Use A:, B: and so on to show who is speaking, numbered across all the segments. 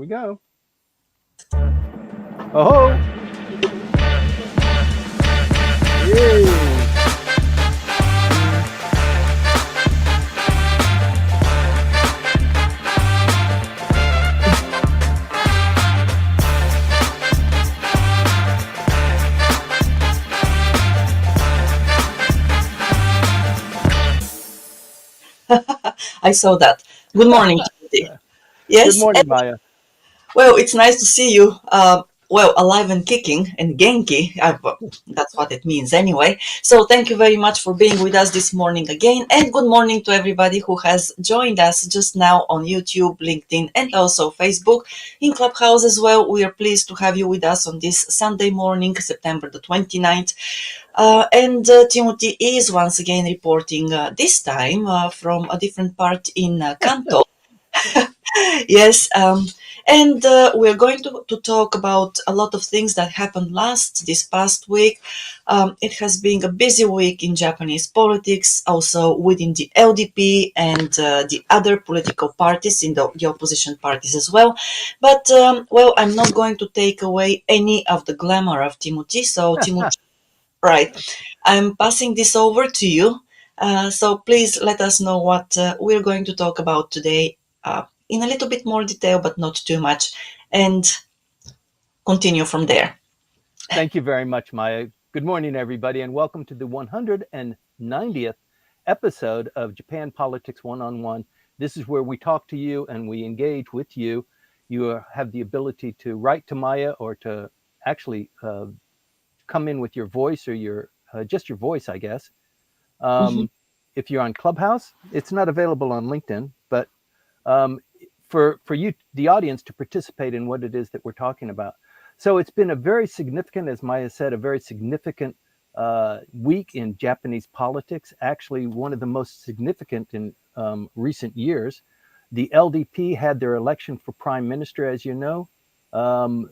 A: we go. Oh! Yay!
B: I saw that. Good morning, Timothy.
A: Good
B: Yes,
A: morning, Maya.
B: well, it's nice to see you. Well, alive and kicking and genki. That's what it means anyway. So thank you very much for being with us this morning again. And good morning to everybody who has joined us just now on YouTube, LinkedIn, and also Facebook. In Clubhouse as well, we are pleased to have you with us on this Sunday morning, September the 29th. And Timothy is once again reporting this time from a different part in Kanto. Yes, and we're going to talk about a lot of things that happened this past week. It has been a busy week in Japanese politics, also within the LDP and the other political parties, in the opposition parties as well. But, well, I'm not going to take away any of the glamour of Timothy. So, Timothy, right, I'm passing this over to you. So please let us know what we're going to talk about today in a little bit more detail, but not too much, and continue from there.
A: Thank you very much, Maya. Good morning, everybody, and welcome to the 190th episode of Japan Politics One-on-One. This is where we talk to you and we engage with you. You have the ability to write to Maya or to actually come in with your voice or your just your voice, I guess. If you're on Clubhouse, it's not available on LinkedIn, but for you, the audience, to participate in what it is that we're talking about. So it's been a very significant, as Maya said, a very significant week in Japanese politics, actually one of the most significant in recent years. The LDP had their election for prime minister, as you know.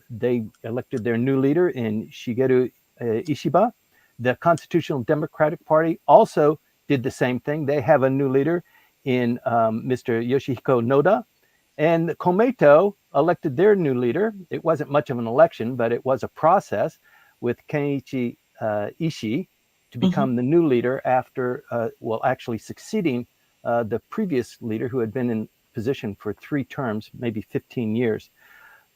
A: They elected their new leader in Shigeru Ishiba. The Constitutional Democratic Party also did the same thing. They have a new leader in Mr. Yoshihiko Noda. And Komeito elected their new leader. It wasn't much of an election, but it was a process with Keiichi Ishii to become the new leader after, actually succeeding the previous leader who had been in position for 3 terms, maybe 15 years.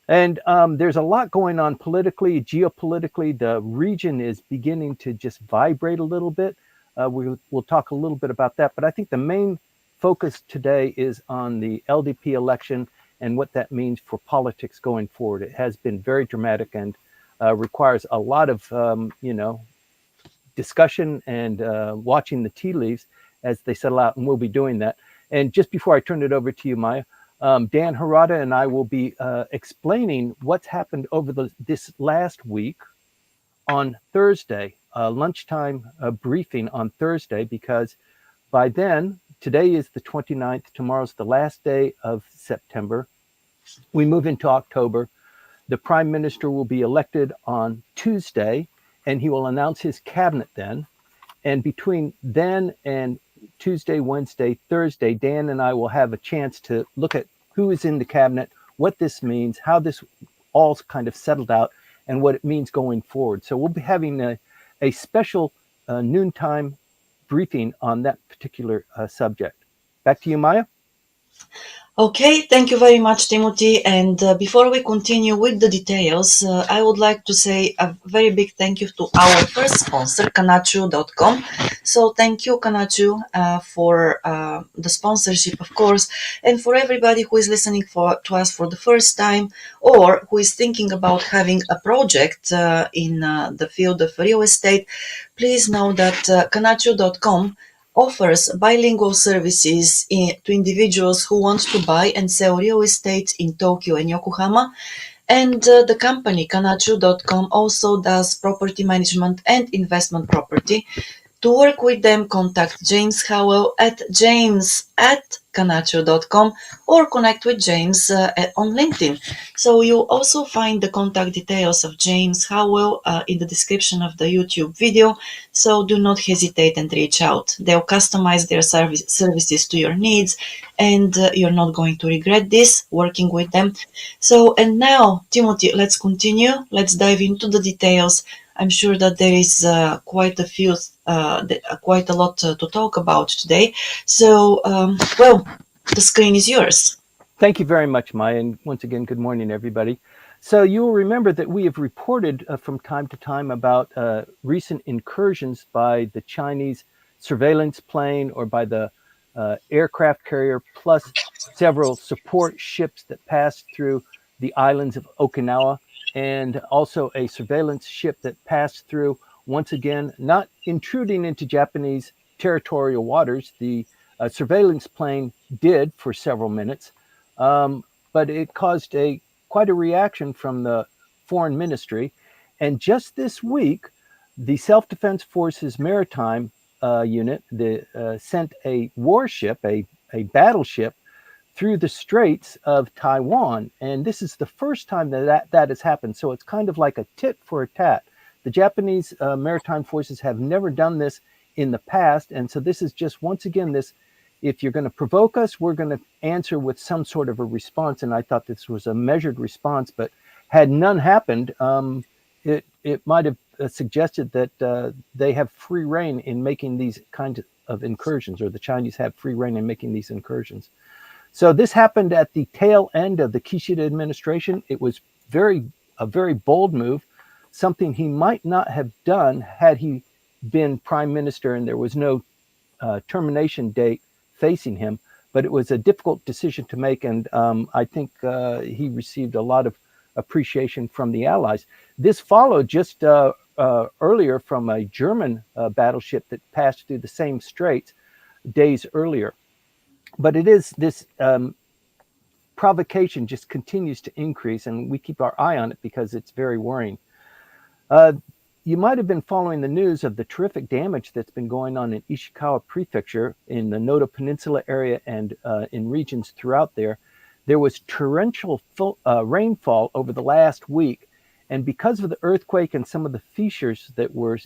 A: And there's a lot going on politically, geopolitically. The region is beginning to just vibrate a little bit. We'll talk a little bit about that. But I think the main focus today is on the LDP election and what that means for politics going forward. It has been very dramatic and requires a lot of, discussion and watching the tea leaves as they settle out, and we'll be doing that. And just before I turn it over to you, Maya, Dan Harada and I will be explaining what's happened over this last week on Thursday, lunchtime briefing on Thursday, because by then, today is the 29th, tomorrow's the last day of September. We move into October. The prime minister will be elected on Tuesday, and he will announce his cabinet then. And between then and Tuesday, Wednesday, Thursday, Dan and I will have a chance to look at who is in the cabinet, what this means, how this all's kind of settled out, and what it means going forward. So we'll be having a special noontime briefing on that particular subject. Back to you, Maya.
B: Okay, thank you very much, Timothy. And before we continue with the details, I would like to say a very big thank you to our first sponsor, Kanchu.com. So thank you, Kanchu, for the sponsorship, of course, and for everybody who is listening to us for the first time, or who is thinking about having a project in the field of real estate. Please know that Kanchu.com offers bilingual services to individuals who want to buy and sell real estate in Tokyo and Yokohama. And the company Kanchu.com also does property management and investment property To work with them, contact James Howell at james@kanacho.com or connect with James on LinkedIn. So you'll also find the contact details of James Howell in the description of the YouTube video. So do not hesitate and reach out. They'll customize their services to your needs, and you're not going to regret this working with them. So, and now, Timothy, let's continue. Let's dive into the details. I'm sure that there is quite a lot to talk about today. So, well, the screen is yours.
A: Thank you very much, Maya. And once again, good morning, everybody. So you will remember that we have reported from time to time about recent incursions by the Chinese surveillance plane or by the aircraft carrier, plus several support ships that passed through the islands of Okinawa, and also a surveillance ship that passed through, once again, not intruding into Japanese territorial waters. The surveillance plane did for several minutes, but it caused quite a reaction from the foreign ministry. And just this week, the Self-Defense Forces Maritime Unit sent a warship, a battleship, through the straits of Taiwan. And this is the first time that has happened. So it's kind of like a tit for a tat. The Japanese maritime forces have never done this in the past. And so this is just, once again, this, if you're going to provoke us, we're going to answer with some sort of a response. And I thought this was a measured response, but had none happened, it might have suggested that they have free rein in making these kinds of incursions, or the Chinese have free rein in making these incursions. So this happened at the tail end of the Kishida administration. It was a very bold move, something he might not have done had he been prime minister and there was no termination date facing him. But it was a difficult decision to make, and I think he received a lot of appreciation from the Allies. This followed just earlier from a German battleship that passed through the same straits days earlier. But it is this provocation just continues to increase, and we keep our eye on it because it's very worrying. You might have been following the news of the terrific damage that's been going on in Ishikawa Prefecture, in the Noto Peninsula area, and in regions throughout there. There was torrential rainfall over the last week, and because of the earthquake and some of the fissures that were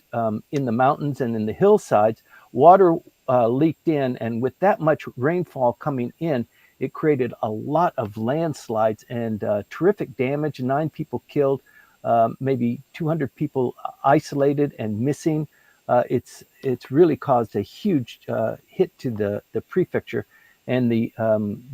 A: in the mountains and in the hillsides, water leaked in, and with that much rainfall coming in, it created a lot of landslides and terrific damage. 9 people killed, maybe 200 people isolated and missing. It's really caused a huge hit to the prefecture, and the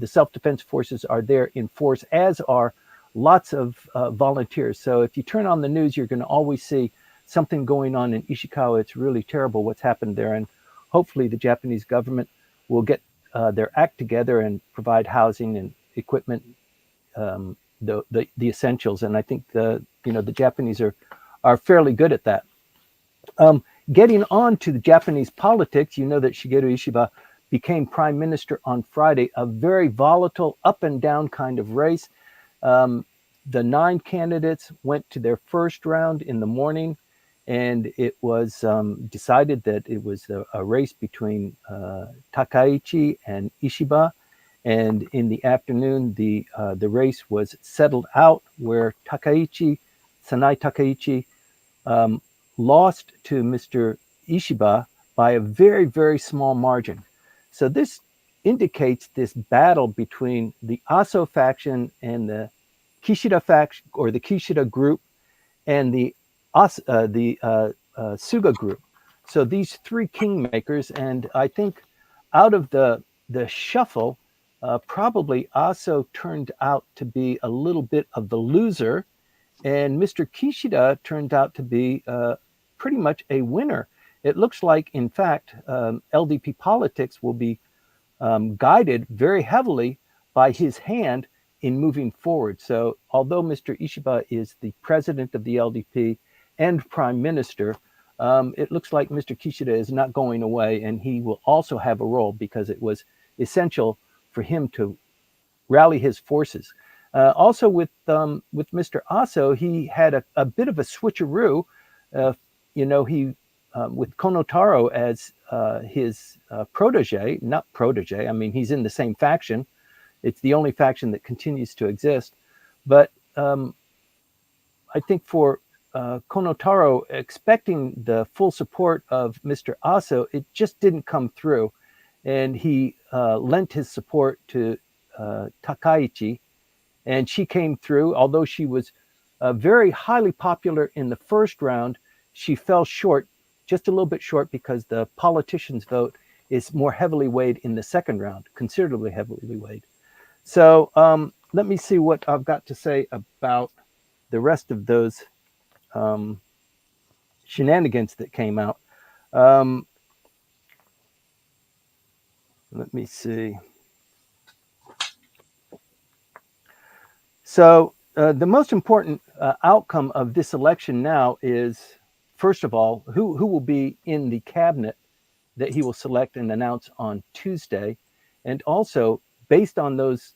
A: self-defense forces are there in force, as are lots of volunteers. So if you turn on the news, you're going to always see something going on in Ishikawa. It's really terrible what's happened there, and hopefully the Japanese government will get their act together and provide housing and equipment, the essentials. And I think the Japanese are fairly good at that. Getting on to the Japanese politics, you know that Shigeru Ishiba became prime minister on Friday, a very volatile up and down kind of race. The 9 candidates went to their first round in the morning, and it was decided that it was a race between Takaichi and Ishiba. And in the afternoon, the race was settled out, where Sanai Takaichi, lost to Mr. Ishiba by a very, very small margin. So this indicates this battle between the Aso faction and the Kishida faction, or the Kishida group, and the Suga group. So these 3 kingmakers, and I think out of the shuffle, probably Aso turned out to be a little bit of the loser, and Mr. Kishida turned out to be pretty much a winner. It looks like, in fact, LDP politics will be guided very heavily by his hand in moving forward. So although Mr. Ishiba is the president of the LDP and prime minister, it looks like Mr. Kishida is not going away, and he will also have a role, because it was essential for him to rally his forces. Also with Mr. Aso, he had a bit of a switcheroo. He with Konotaro as his protege, not protege. I mean, he's in the same faction. It's the only faction that continues to exist. But I think for Konotaro, expecting the full support of Mr. Aso, it just didn't come through. And he lent his support to Takaichi, and she came through. Although she was very highly popular in the first round, she fell short, just a little bit short, because the politicians' vote is more heavily weighed in the second round, considerably heavily weighed. So let me see what I've got to say about the rest of those shenanigans that came out. Let me see. So the most important outcome of this election now is, first of all, who will be in the cabinet that he will select and announce on Tuesday, and also based on those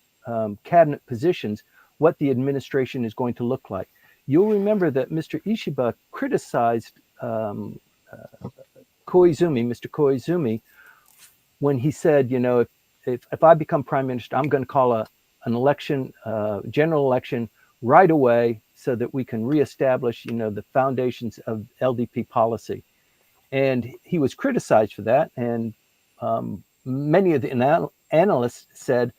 A: cabinet positions, what the administration is going to look like. You'll remember that Mr. Ishiba criticized Koizumi, Mr. Koizumi, when he said, you know, if I become prime minister, I'm going to call an election, general election right away, so that we can reestablish, you know, the foundations of LDP policy. And he was criticized for that. And many of the analysts said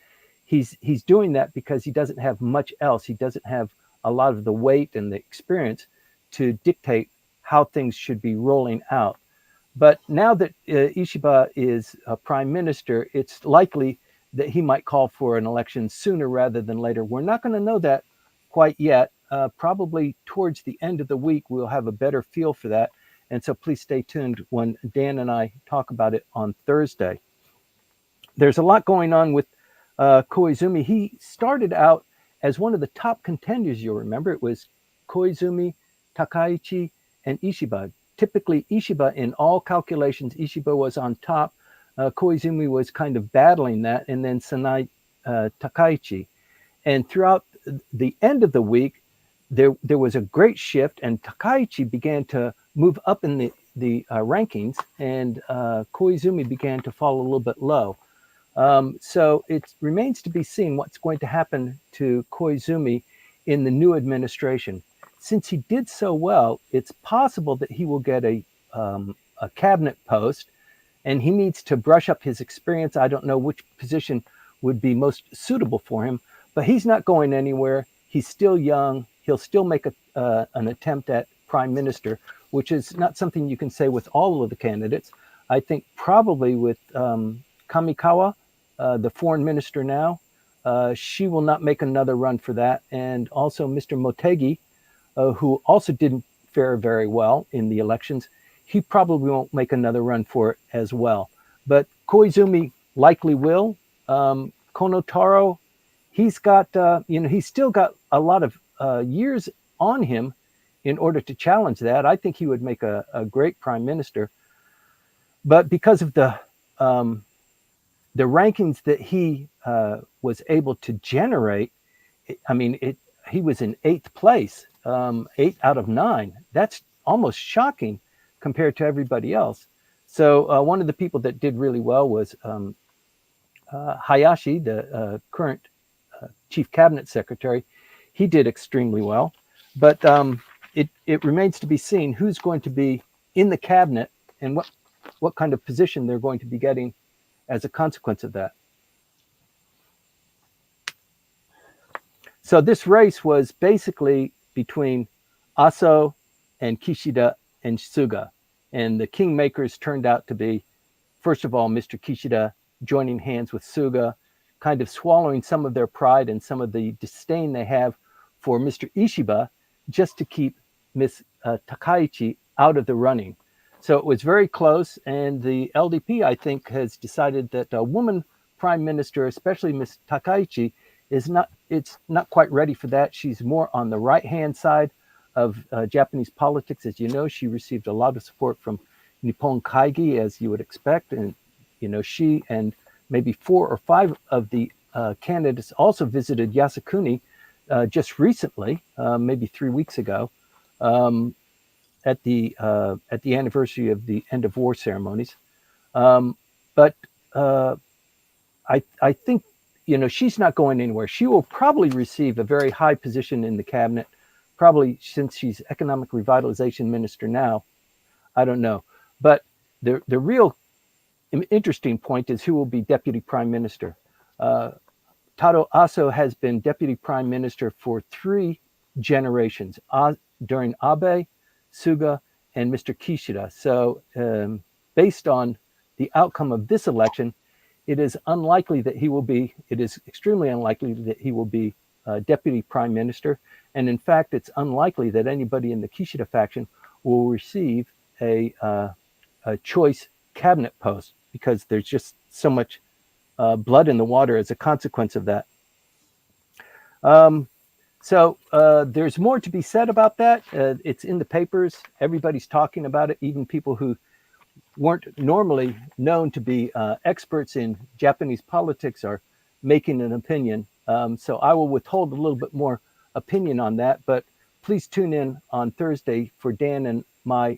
A: he's doing that because he doesn't have much else. He doesn't have a lot of the weight and the experience to dictate how things should be rolling out. But now that Ishiba is a prime minister, it's likely that he might call for an election sooner rather than later. We're not going to know that quite yet. Probably towards the end of the week, we'll have a better feel for that. And so please stay tuned when Dan and I talk about it on Thursday. There's a lot going on with Koizumi. He started out as one of the top contenders, you'll remember. It was Koizumi, Takaichi, and Ishiba. Typically, Ishiba, in all calculations, Ishiba was on top. Koizumi was kind of battling that, and then Sanai Takaichi. And throughout the end of the week, there was a great shift, and Takaichi began to move up in the rankings, and Koizumi began to fall a little bit low. So it remains to be seen what's going to happen to Koizumi in the new administration. Since he did so well, it's possible that he will get a cabinet post, and he needs to brush up his experience. I don't know which position would be most suitable for him, but he's not going anywhere. He's still young. He'll still make an attempt at prime minister, which is not something you can say with all of the candidates. I think probably with Kamikawa, the foreign minister now, she will not make another run for that. And also Mr. Motegi, who also didn't fare very well in the elections, he probably won't make another run for it as well. But Koizumi likely will. Konotaro, he's got, he's still got a lot of years on him in order to challenge that. I think he would make a great prime minister. But because of the rankings that he was able to generate, I mean, he was in 8th place, 8 out of 9. That's almost shocking compared to everybody else. So one of the people that did really well was Hayashi, the current chief cabinet secretary. He did extremely well. But it remains to be seen who's going to be in the cabinet and what kind of position they're going to be getting as a consequence of that. So this race was basically between Aso and Kishida and Suga. And the kingmakers turned out to be, first of all, Mr. Kishida joining hands with Suga, kind of swallowing some of their pride and some of the disdain they have for Mr. Ishiba, just to keep Miss Takaichi out of the running. So it was very close, and the LDP, I think, has decided that a woman prime minister, especially Miss Takaichi, it's not quite ready for that. She's more on the right-hand side of Japanese politics. As you know, she received a lot of support from Nippon Kaigi, as you would expect, and she and maybe 4 or 5 of the candidates also visited Yasukuni just recently, maybe 3 weeks ago. at the anniversary of the end of war ceremonies. But I think she's not going anywhere. She will probably receive a very high position in the cabinet, probably since she's economic revitalization minister now. I don't know, but the real interesting point is who will be deputy prime minister. Taro Aso has been deputy prime minister for 3 generations during Abe, Suga, and Mr. Kishida. So, based on the outcome of this election, it is extremely unlikely that he will be deputy prime minister. And in fact, it's unlikely that anybody in the Kishida faction will receive a choice cabinet post, because there's just so much blood in the water as a consequence of that. So there's more to be said about that. It's in the papers. Everybody's talking about it. Even people who weren't normally known to be experts in Japanese politics are making an opinion. So I will withhold a little bit more opinion on that, but please tune in on Thursday for Dan and my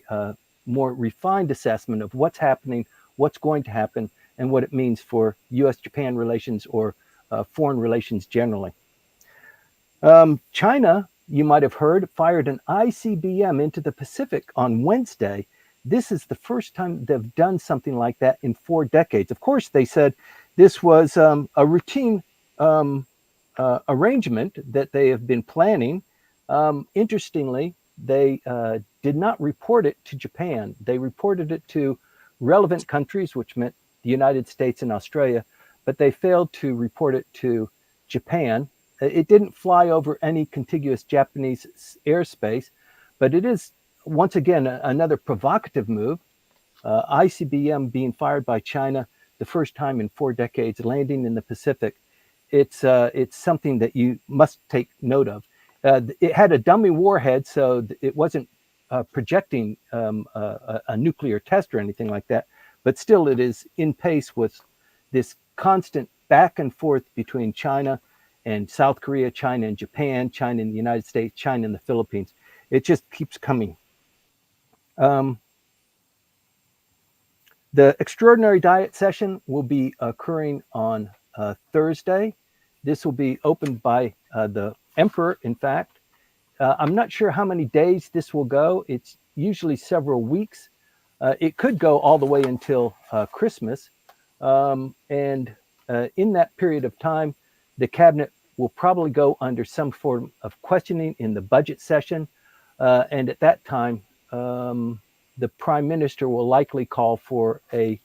A: more refined assessment of what's happening, what's going to happen, and what it means for U.S.-Japan relations or foreign relations generally. China, you might have heard, fired an ICBM into the Pacific on Wednesday. This is the first time they've done something like that in 4 decades. Of course, they said this was a routine arrangement that they have been planning. Interestingly, they did not report it to Japan. They reported it to relevant countries, which meant the United States and Australia, but they failed to report it to Japan. It didn't fly over any contiguous Japanese airspace, but it is, once again, another provocative move. ICBM being fired by China the first time in 4 decades, landing in the Pacific. It's something that you must take note of. It had a dummy warhead, so it wasn't projecting a nuclear test or anything like that, but still it is in pace with this constant back and forth between China and South Korea, China and Japan, China and the United States, China and the Philippines. It just keeps coming. The extraordinary diet session will be occurring on Thursday. This will be opened by the emperor, in fact. I'm not sure how many days this will go. It's usually several weeks. It could go all the way until Christmas. And in that period of time, the cabinet will probably go under some form of questioning in the budget session. And at that time, the prime minister will likely call for a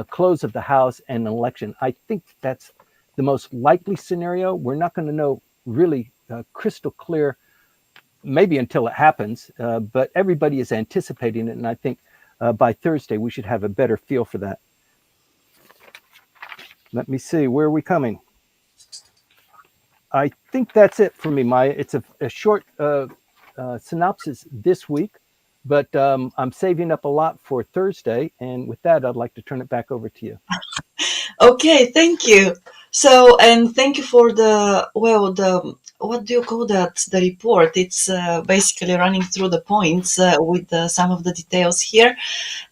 A: close of the House and an election. I think that's the most likely scenario. We're not going to know really crystal clear, maybe until it happens, but everybody is anticipating it. And I think by Thursday, we should have a better feel for that. Let me see, where are we coming? I think that's it for me, Maya. It's a short synopsis this week, but I'm saving up a lot for Thursday. And with that, I'd like to turn it back over to you.
B: Okay, thank you. So, and thank you for the what do you call that? The report. It's basically running through the points with some of the details here.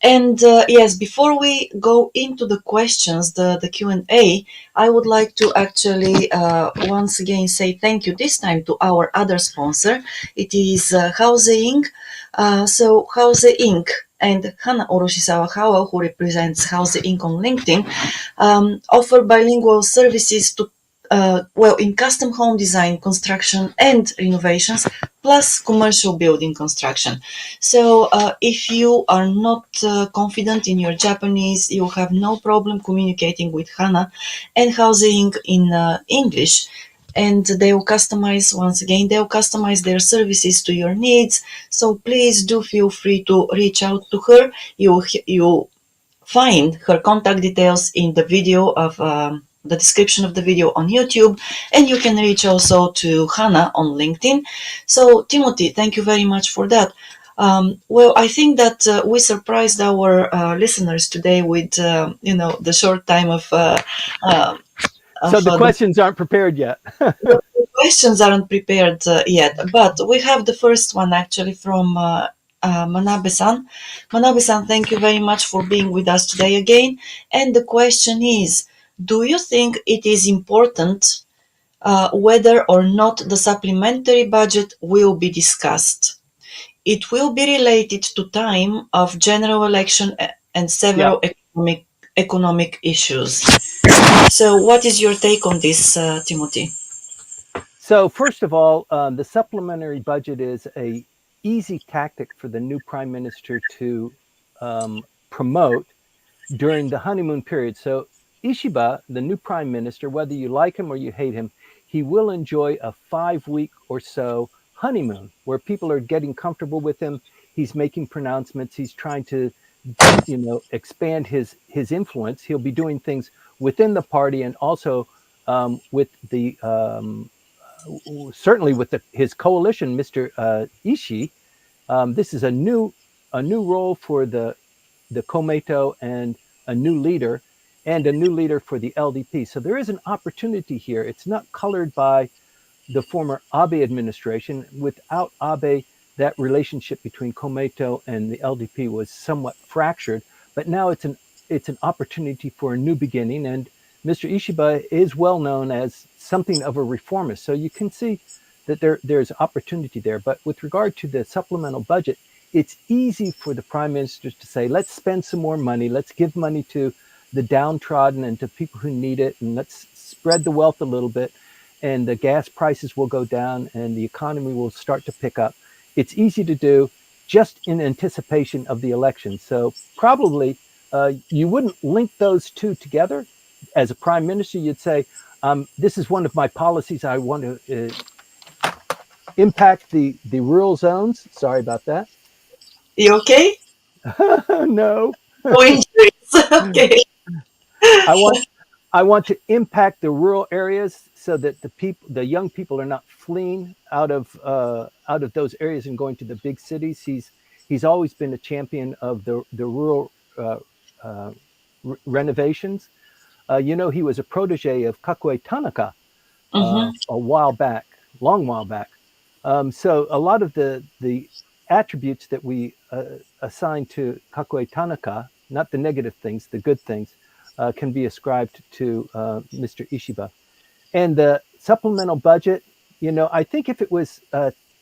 B: And yes, before we go into the questions, the Q&A, I would like to actually once again say thank you this time to our other sponsor. It is Houze Inc. So Houze Inc. and Hana Oroshisawa Howell, who represents Houze Inc. on LinkedIn, offer bilingual services to in custom home design, construction, and renovations, plus commercial building construction. So if you are not confident in your Japanese, you have no problem communicating with Hana and Houze Inc. in English. And they will customize, once again, they will customize their services to your needs. So please do feel free to reach out to her. You find her contact details in the video of the description of the video on YouTube, and you can reach also to Hannah on LinkedIn. So Timothy, thank you very much for that. Well, I think that we surprised our listeners today with the short time of
A: so the questions aren't prepared yet.
B: The questions aren't prepared yet, but we have the first one actually from Manabe-san. Manabe-san, thank you very much for being with us today again. And the question is, do you think it is important whether or not the supplementary budget will be discussed? It will be related to time of general election and
A: Yeah.
B: several economic issues. So what is your take on this, Timothy?
A: So first of all, the supplementary budget is a easy tactic for the new prime minister to promote during the honeymoon period. So Ishiba, the new prime minister, whether you like him or you hate him, he will enjoy a 5 week or so honeymoon where people are getting comfortable with him. He's making pronouncements. He's trying to, expand his influence. He'll be doing things within the party and also with the certainly with his coalition, Mr. Ishii. This is a new role for the Komeito and a new leader for the LDP. So there is an opportunity here. It's not colored by the former Abe administration. Without Abe, that relationship between Komeito and the LDP was somewhat fractured. But now it's an opportunity for a new beginning. And Mr. Ishiba is well known as something of a reformist. So you can see that there's opportunity there. But with regard to the supplemental budget, it's easy for the prime ministers to say, let's spend some more money. Let's give money to the downtrodden and to people who need it. And let's spread the wealth a little bit. And the gas prices will go down and the economy will start to pick up. It's easy to do just in anticipation of the election. So probably you wouldn't link those two together. As a prime minister, you'd say, this is one of my policies. I want to impact the rural zones. Sorry about that.
B: You okay?
A: No.
B: No injuries. Okay.
A: I want to impact the rural areas so that the young people are not fleeing out of those areas and going to the big cities. He's always been a champion of the rural renovations. He was a protege of Kakue Tanaka
B: Mm-hmm.
A: a while back, long while back. So a lot of the attributes that we assign to Kakue Tanaka, not the negative things, the good things, can be ascribed to Mr. Ishiba. And the supplemental budget, I think if it was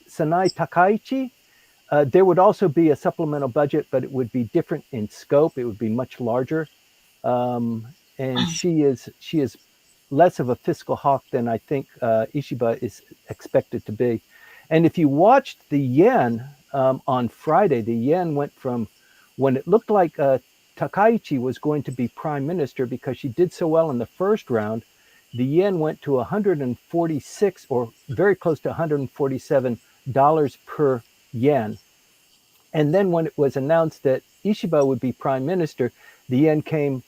A: Sanai Takaichi, there would also be a supplemental budget, but it would be different in scope. It would be much larger. And she is less of a fiscal hawk than I think Ishiba is expected to be. And if you watched the yen on Friday, the yen went from when it looked like Takaichi was going to be prime minister because she did so well in the first round, the yen went to 146 or very close to $147 per yen. And then when it was announced that Ishiba would be prime minister, the yen came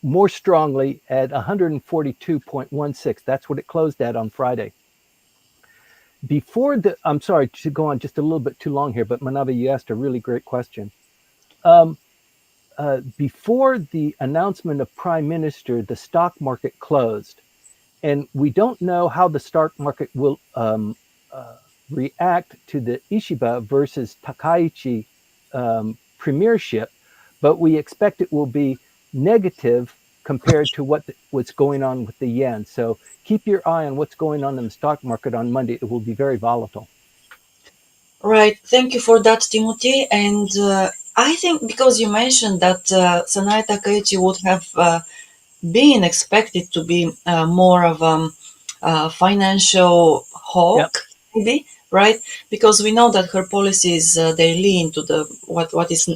A: more strongly at 142.16. That's what it closed at on Friday. I'm sorry to go on just a little bit too long here, but Manabe, you asked a really great question. Before the announcement of prime minister, the stock market closed. And we don't know how the stock market will react to the Ishiba versus Takaichi premiership, but we expect it will be negative compared to what's going on with the yen. So keep your eye on what's going on in the stock market on Monday. It will be very volatile.
B: Right. Thank you for that, Timothy. And I think because you mentioned that Sanai Takaichi would have been expected to be more of a financial
A: Yep.
B: hawk, maybe, right? Because we know that her policies they lean to the what is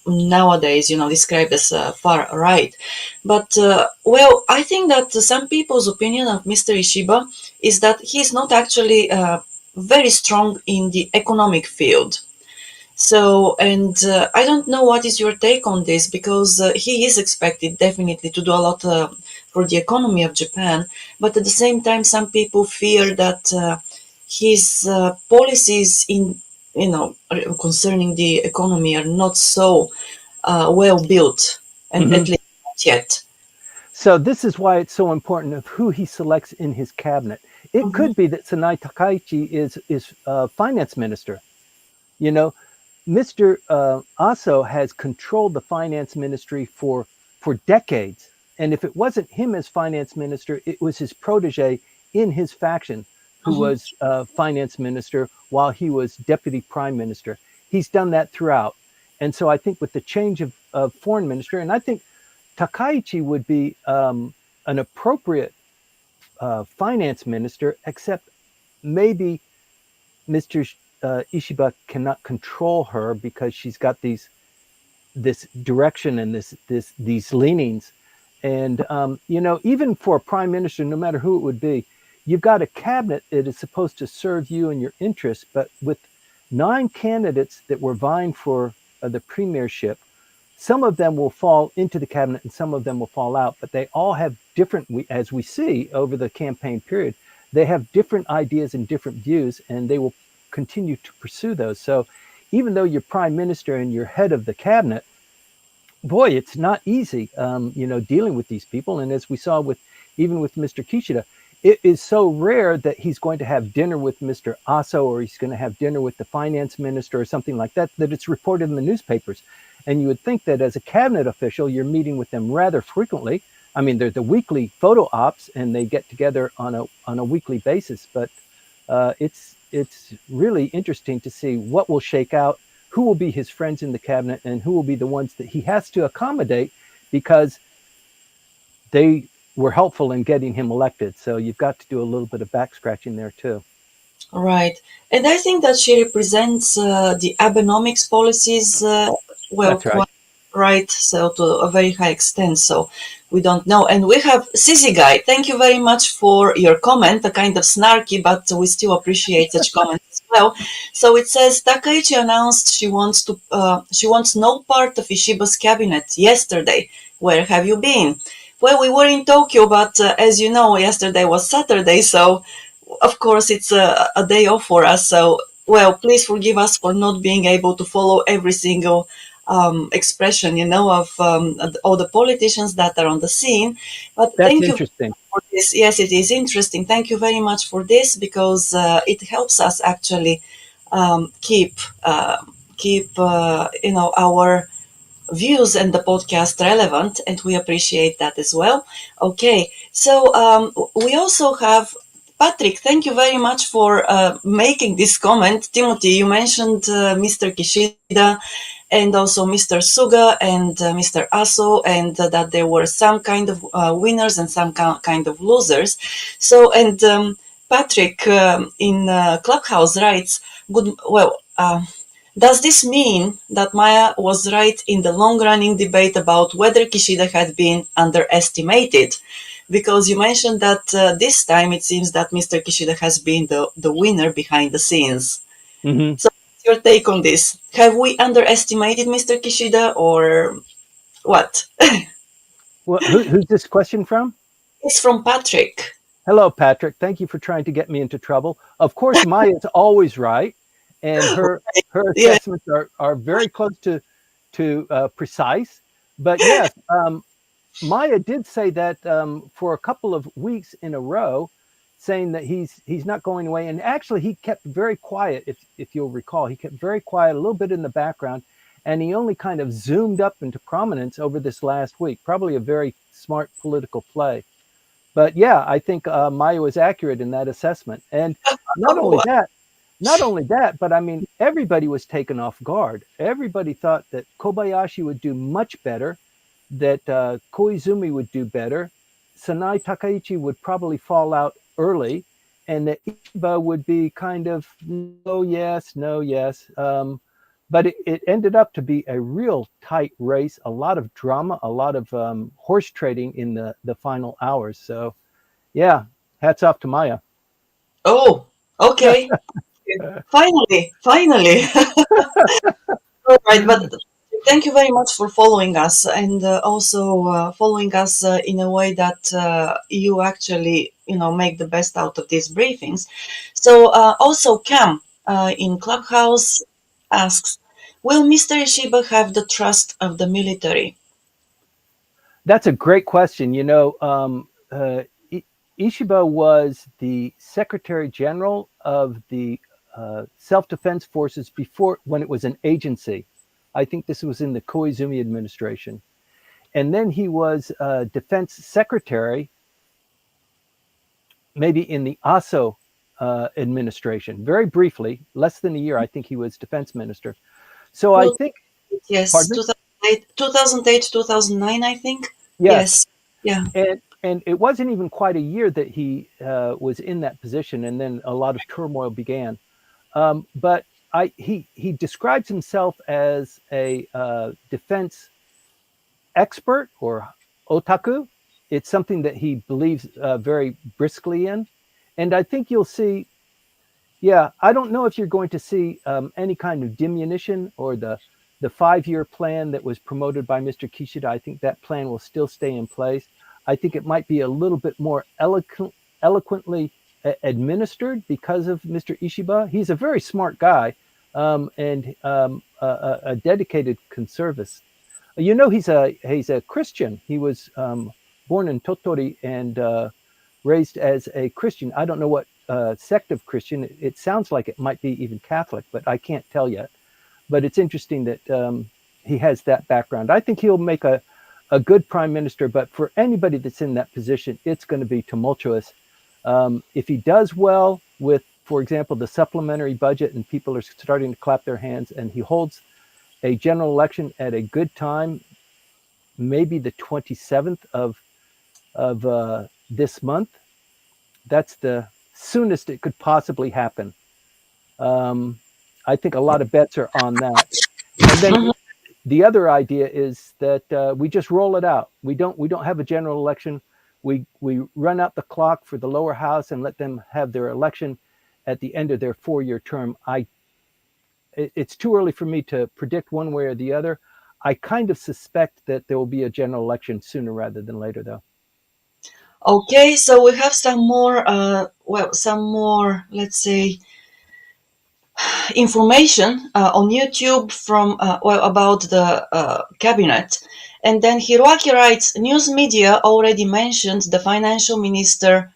B: nowadays, described as far right. But well, I think that some people's opinion of Mr. Ishiba is that he's not actually very strong in the economic field. So, and I don't know what is your take on this because he is expected definitely to do a lot for the economy of Japan, but at the same time, some people fear that his policies in concerning the economy are not so well built, and
A: Mm-hmm.
B: at least not yet.
A: So this is why it's so important of who he selects in his cabinet. It
B: Mhm.
A: could be that Sanai Takaichi is finance minister. You know, Mr. Aso has controlled the finance ministry for decades. And if it wasn't him as finance minister, it was his protege in his faction who
B: Mhm.
A: was finance minister while he was deputy prime minister. He's done that throughout. And so I think with the change of foreign minister, and I think Takaichi would be an appropriate finance minister, except maybe Mr. Ishiba cannot control her because she's got this direction and these leanings. And even for a prime minister, no matter who it would be, you've got a cabinet that is supposed to serve you and your interests. But with 9 candidates that were vying for the premiership, some of them will fall into the cabinet and some of them will fall out. But they all have different, as we see over the campaign period, they have different ideas and different views, and they will continue to pursue those. So even though you're prime minister and you're head of the cabinet, boy, it's not easy, dealing with these people. And as we saw even with Mr. Kishida, it is so rare that he's going to have dinner with Mr. Aso or he's going to have dinner with the finance minister or something like that, that it's reported in the newspapers. And you would think that as a cabinet official, you're meeting with them rather frequently. I mean, they're the weekly photo ops and they get together on a weekly basis. But it's really interesting to see what will shake out, who will be his friends in the cabinet, and who will be the ones that he has to accommodate because they were helpful in getting him elected. So you've got to do a little bit of back scratching there too.
B: Right. And I think that she represents the Abenomics policies, well,
A: That's right.
B: quite right, so to a very high extent. So we don't know. And we have Sissy Guy. Thank you very much for your comment, a kind of snarky, but we still appreciate such comments as well. So it says Takaichi announced she wants no part of Ishiba's cabinet yesterday. Where have you been? Well, we were in Tokyo, but as you know, yesterday was Saturday, so of course it's a day off for us. So, well, please forgive us for not being able to follow every single expression, of all the politicians that are on the scene. But
A: That's
B: thank you
A: interesting.
B: for this. Yes, it is interesting. Thank you very much for this because it helps us actually keep our views and the podcast relevant, and we appreciate that as well. Okay, so we also have Patrick. Thank you very much for making this comment. Timothy, you mentioned Mr. Kishida and also Mr. Suga and Mr. Aso, and that there were some kind of winners and some kind of losers. So, and Patrick in Clubhouse writes, "Good. Well." Does this mean that Maya was right in the long-running debate about whether Kishida had been underestimated? Because you mentioned that this time it seems that Mr. Kishida has been the winner behind the scenes.
A: Mm-hmm.
B: So, what's your take on this? Have we underestimated Mr. Kishida or what?
A: Well, who's this question from?
B: It's from Patrick.
A: Hello, Patrick. Thank you for trying to get me into trouble. Of course, Maya's always right, and her
B: Yeah.
A: assessments are very close to precise. But yes, Maya did say that for a couple of weeks in a row, saying that he's not going away. And actually, he kept very quiet. If you'll recall, he kept very quiet, a little bit in the background, and he only kind of zoomed up into prominence over this last week. Probably a very smart political play. But yeah, I think Maya was accurate in that assessment. And not only
B: Oh,
A: that, not only that, but I mean, everybody was taken off guard. Everybody thought that Kobayashi would do much better, that Koizumi would do better, Sanai Takaichi would probably fall out early, and that Ishiba would be kind of no, yes, no, yes. But it ended up to be a real tight race, a lot of drama, a lot of horse trading in the final hours. So, yeah, hats off to Maya.
B: oh, okay. Finally, finally. All right, but thank you very much for following us and also following us in a way that you actually, make the best out of these briefings. So also Cam in Clubhouse asks, will Mr. Ishiba have the trust of the military?
A: That's a great question. Ishiba was the Secretary General of the self-defense forces before, when it was an agency. I think this was in the Koizumi administration. And then he was defense secretary, maybe in the Aso administration. Very briefly, less than a year, I think he was defense minister. So I think,
B: yes,
A: pardon me?
B: 2008, 2009, I think.
A: Yes.
B: Yeah.
A: And it wasn't even quite a year that he was in that position, and then a lot of turmoil began. But he describes himself as a defense expert or otaku. It's something that he believes very briskly in. And I think you'll see, yeah, I don't know if you're going to see any kind of diminution or the 5-year plan that was promoted by Mr. Kishida. I think that plan will still stay in place. I think it might be a little bit more eloquently administered because of Mr. Ishiba. He's a very smart guy and a dedicated conservative. You know, he's a Christian. He was born in Totori and raised as a Christian. I don't know what sect of Christian. It sounds like it might be even Catholic, but I can't tell yet. But it's interesting that he has that background. I think he'll make a good prime minister, but for anybody that's in that position, it's going to be tumultuous. If he does well with, for example, the supplementary budget and people are starting to clap their hands, and he holds a general election at a good time, maybe the 27th of this month, that's the soonest it could possibly happen. I think a lot of bets are on that. And then the other idea is that we just roll it out. We don't have a general election. We run out the clock for the lower house and let them have their election at the end of their 4-year term. It's too early for me to predict one way or the other. I kind of suspect that there will be a general election sooner rather than later, though.
B: Okay, so we have some more, let's say, information on YouTube from about the cabinet. And then Hiroaki writes, news media already mentioned the financial minister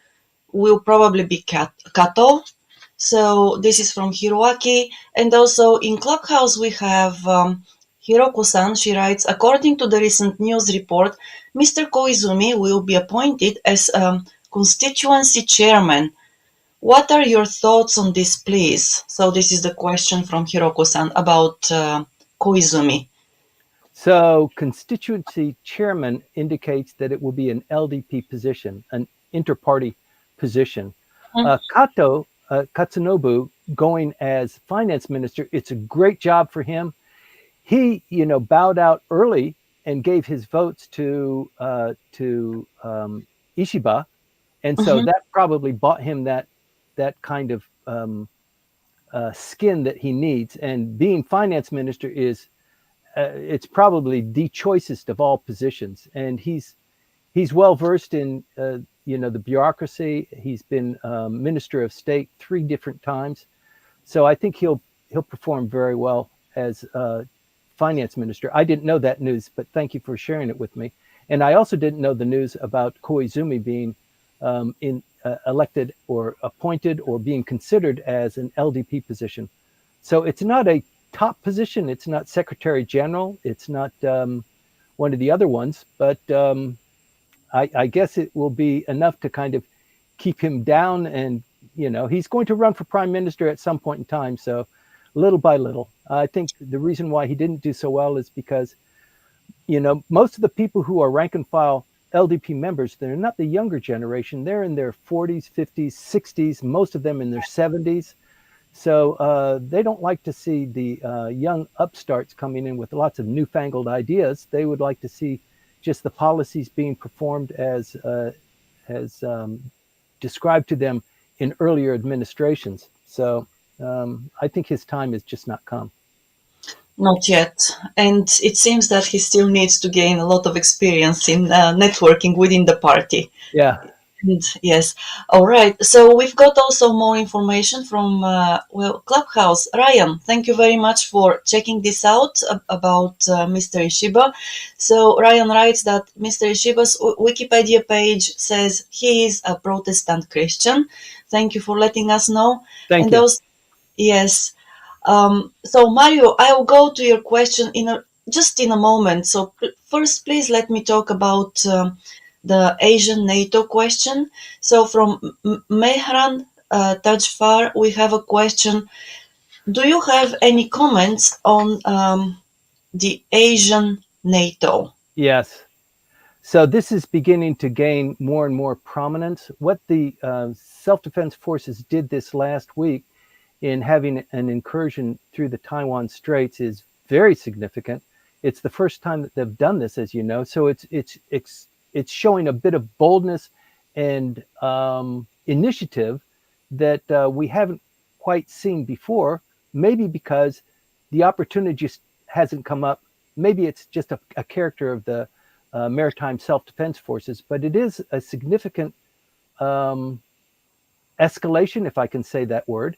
B: will probably be Kato. So this is from Hiroaki. And also in Clubhouse we have Hiroko-san. She writes, according to the recent news report, Mr. Koizumi will be appointed as constituency chairman. What are your thoughts on this, please? So this is the question from Hiroko-san about Koizumi.
A: So constituency chairman indicates that it will be an LDP position, an inter-party position. Kato Katsunobu going as finance minister, it's a great job for him. He, bowed out early and gave his votes to Ishiba, and so that probably bought him that kind of skin that he needs. And being finance minister is it's probably the choicest of all positions, and he's well versed in the bureaucracy. He's been Minister of State 3 different times, so I think he'll perform very well as finance minister. I didn't know that news, but thank you for sharing it with me. And I also didn't know the news about Koizumi being elected or appointed or being considered as an LDP position. So it's not a top position. It's not Secretary General. It's not one of the other ones, but I guess it will be enough to kind of keep him down. And, he's going to run for prime minister at some point in time. So little by little, I think the reason why he didn't do so well is because, most of the people who are rank and file LDP members, they're not the younger generation. They're in their 40s, 50s, 60s, most of them in their 70s. So they don't like to see the young upstarts coming in with lots of newfangled ideas. They would like to see just the policies being performed as described to them in earlier administrations. So I think his time has just not come.
B: Not yet. And it seems that he still needs to gain a lot of experience in networking within the party.
A: Yeah.
B: And yes. All right. So we've got also more information from, Clubhouse. Ryan, thank you very much for checking this out about Mr. Ishiba. So Ryan writes that Mr. Ishiba's Wikipedia page says he is a Protestant Christian. Thank you for letting us know.
A: Thank you.
B: Yes. So Mario, I will go to your question just in a moment. So first, please let me talk about the Asian NATO question. So from Mehran Tajfar, we have a question. Do you have any comments on the Asian NATO?
A: Yes. So this is beginning to gain more and more prominence. What the self-defense forces did this last week in having an incursion through the Taiwan Straits is very significant. It's the first time that they've done this, as you know. So it's showing a bit of boldness and initiative that we haven't quite seen before. Maybe because the opportunity just hasn't come up. Maybe it's just a character of the maritime self-defense forces, but it is a significant escalation, if I can say that word.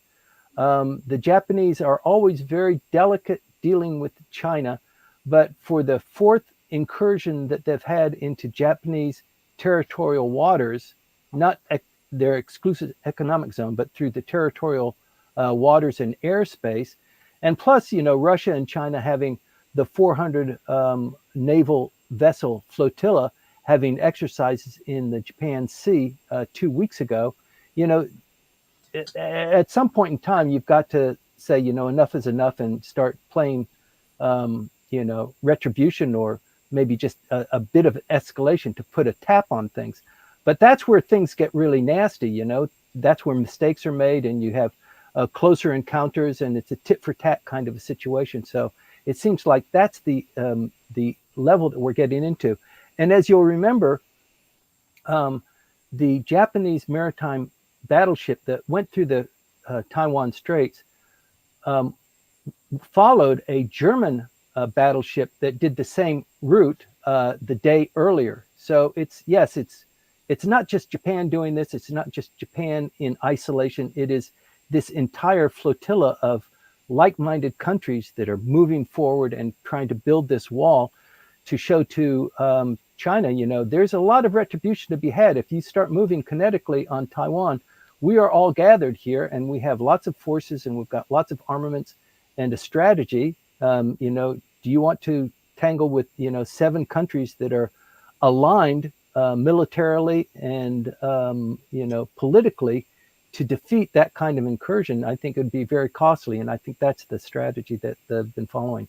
A: The Japanese are always very delicate dealing with China, but for the fourth incursion that they've had into Japanese territorial waters, not their exclusive economic zone, but through the territorial waters and airspace, and plus, Russia and China having the 400 naval vessel flotilla having exercises in the Japan Sea 2 weeks ago, at some point in time, you've got to say, enough is enough and start playing, retribution or maybe just a bit of escalation to put a tap on things. But that's where things get really nasty, that's where mistakes are made and you have closer encounters and it's a tit for tat kind of a situation. So it seems like that's the level that we're getting into. And as you'll remember, the Japanese maritime battleship that went through the Taiwan Straits followed a German battleship that did the same route the day earlier. So it's not just Japan doing this. It's not just Japan in isolation. It is this entire flotilla of like-minded countries that are moving forward and trying to build this wall to show to China, there's a lot of retribution to be had. If you start moving kinetically on Taiwan, we are all gathered here and we have lots of forces and we've got lots of armaments and a strategy. Do you want to tangle with, 7 countries that are aligned militarily and, politically to defeat that kind of incursion? I think it would be very costly. And I think that's the strategy that they've been following.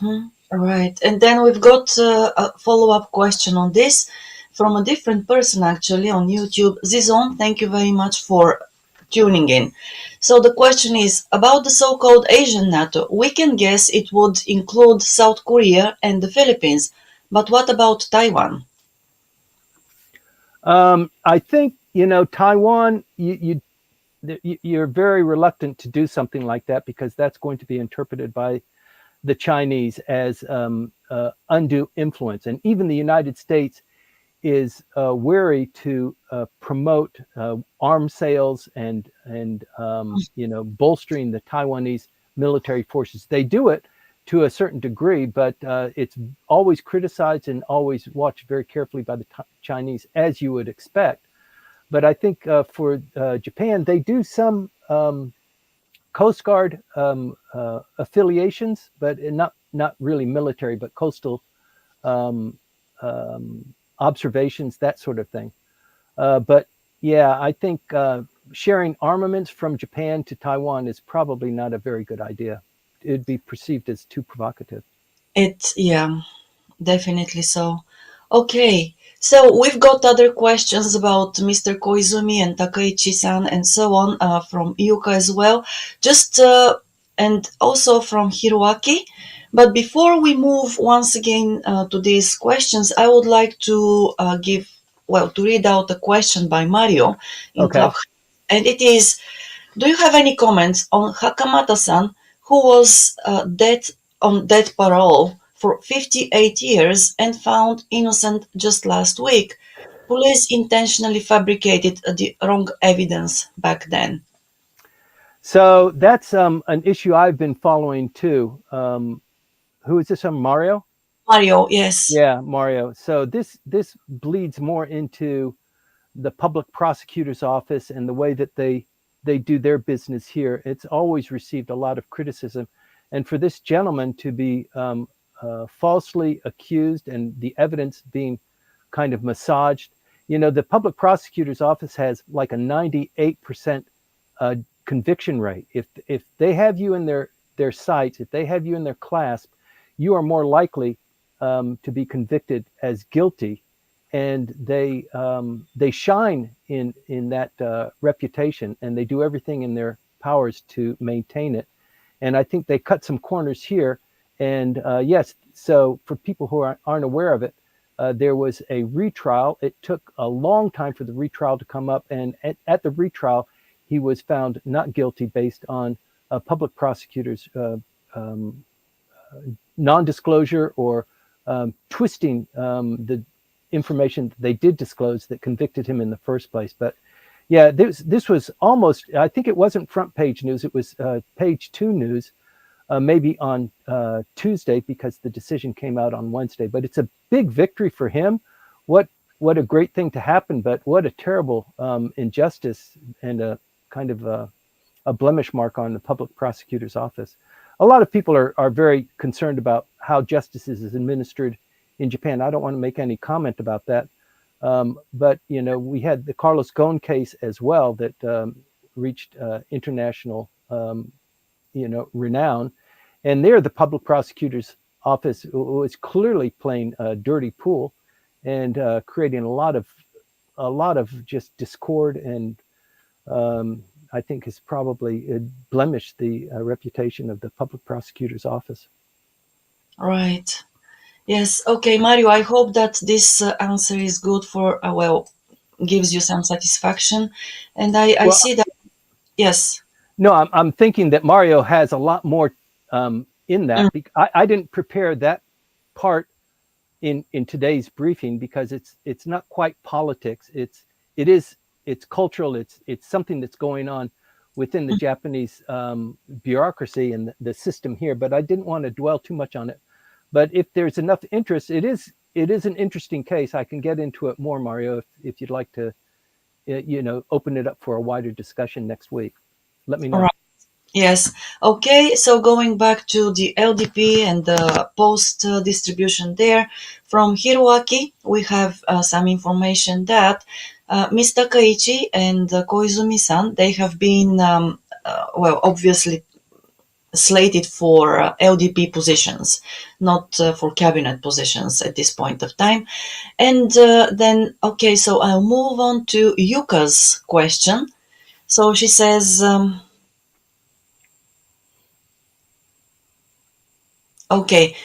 B: Mm-hmm. Right. And then we've got a follow-up question on this from a different person actually on YouTube. Zizon, thank you very much for tuning in. So the question is about the so-called Asian NATO. We can guess it would include South Korea and the Philippines, but what about Taiwan?
A: I think, Taiwan, you're very reluctant to do something like that because that's going to be interpreted by the Chinese as undue influence. And even the United States is wary to promote arms sales and bolstering the Taiwanese military forces. They do it to a certain degree, but it's always criticized and always watched very carefully by the Chinese, as you would expect. But I think for Japan, they do some Coast Guard affiliations, but not really military, but coastal observations, that sort of thing. But yeah, I think sharing armaments from Japan to Taiwan is probably not a very good idea. It'd be perceived as too provocative.
B: Yeah, definitely so. Okay, so we've got other questions about Mr. Koizumi and Takaichi-san and so on from Yuka as well, and also from Hiroaki. But before we move once again to these questions, I would like to to read out a question by Mario in
A: Okay.
B: Club. And it is, do you have any comments on Hakamata-san, who was on death parole for 58 years and found innocent just last week? Police intentionally fabricated the wrong evidence back then.
A: So that's an issue I've been following too. Who is this? Mario?
B: Mario, yes.
A: Yeah, Mario. So this bleeds more into the public prosecutor's office and the way that they they do their business here. It's always received a lot of criticism. And for this gentleman to be falsely accused and the evidence being kind of massaged, the public prosecutor's office has like a 98% conviction rate. If they have you in their sights, if they have you in their clasp, you are more likely to be convicted as guilty, and they shine in that reputation, and they do everything in their powers to maintain it. And I think they cut some corners here. And yes, so for people who aren't aware of it, there was a retrial. It took a long time for the retrial to come up, and at the retrial, he was found not guilty based on a public prosecutor's non-disclosure or twisting the information that they did disclose that convicted him in the first place. But yeah, this was almost, I think it wasn't front page news, it was page 2 news, maybe on Tuesday, because the decision came out on Wednesday. But it's a big victory for him. What a great thing to happen, but what a terrible injustice and a kind of a blemish mark on the public prosecutor's office. A lot of people are very concerned about how justice is administered in Japan. I don't want to make any comment about that. But, we had the Carlos Ghosn case as well that reached international, renown. And there, the public prosecutor's office was clearly playing a dirty pool and creating a lot of just discord, and I think has probably blemished the reputation of the public prosecutor's office.
B: Right. Yes. Okay, Mario, I hope that this answer is good for, gives you some satisfaction. And I see that, yes.
A: No, I'm thinking that Mario has a lot more in that. I didn't prepare that part in today's briefing because it's not quite politics. It's cultural. It's something that's going on within the Japanese bureaucracy and the system here. But I didn't want to dwell too much on it. But if there's enough interest, it is an interesting case. I can get into it more, Mario, if you'd like to, open it up for a wider discussion next week. Let me know.
B: All right. Yes. Okay. So going back to the LDP and the post distribution there, from Hiroaki, we have some information that Mr. Keiichi and Koizumi-san, they have been, obviously slated for LDP positions, not for cabinet positions at this point of time. And then, okay, so I'll move on to Yuka's question. So she says, okay,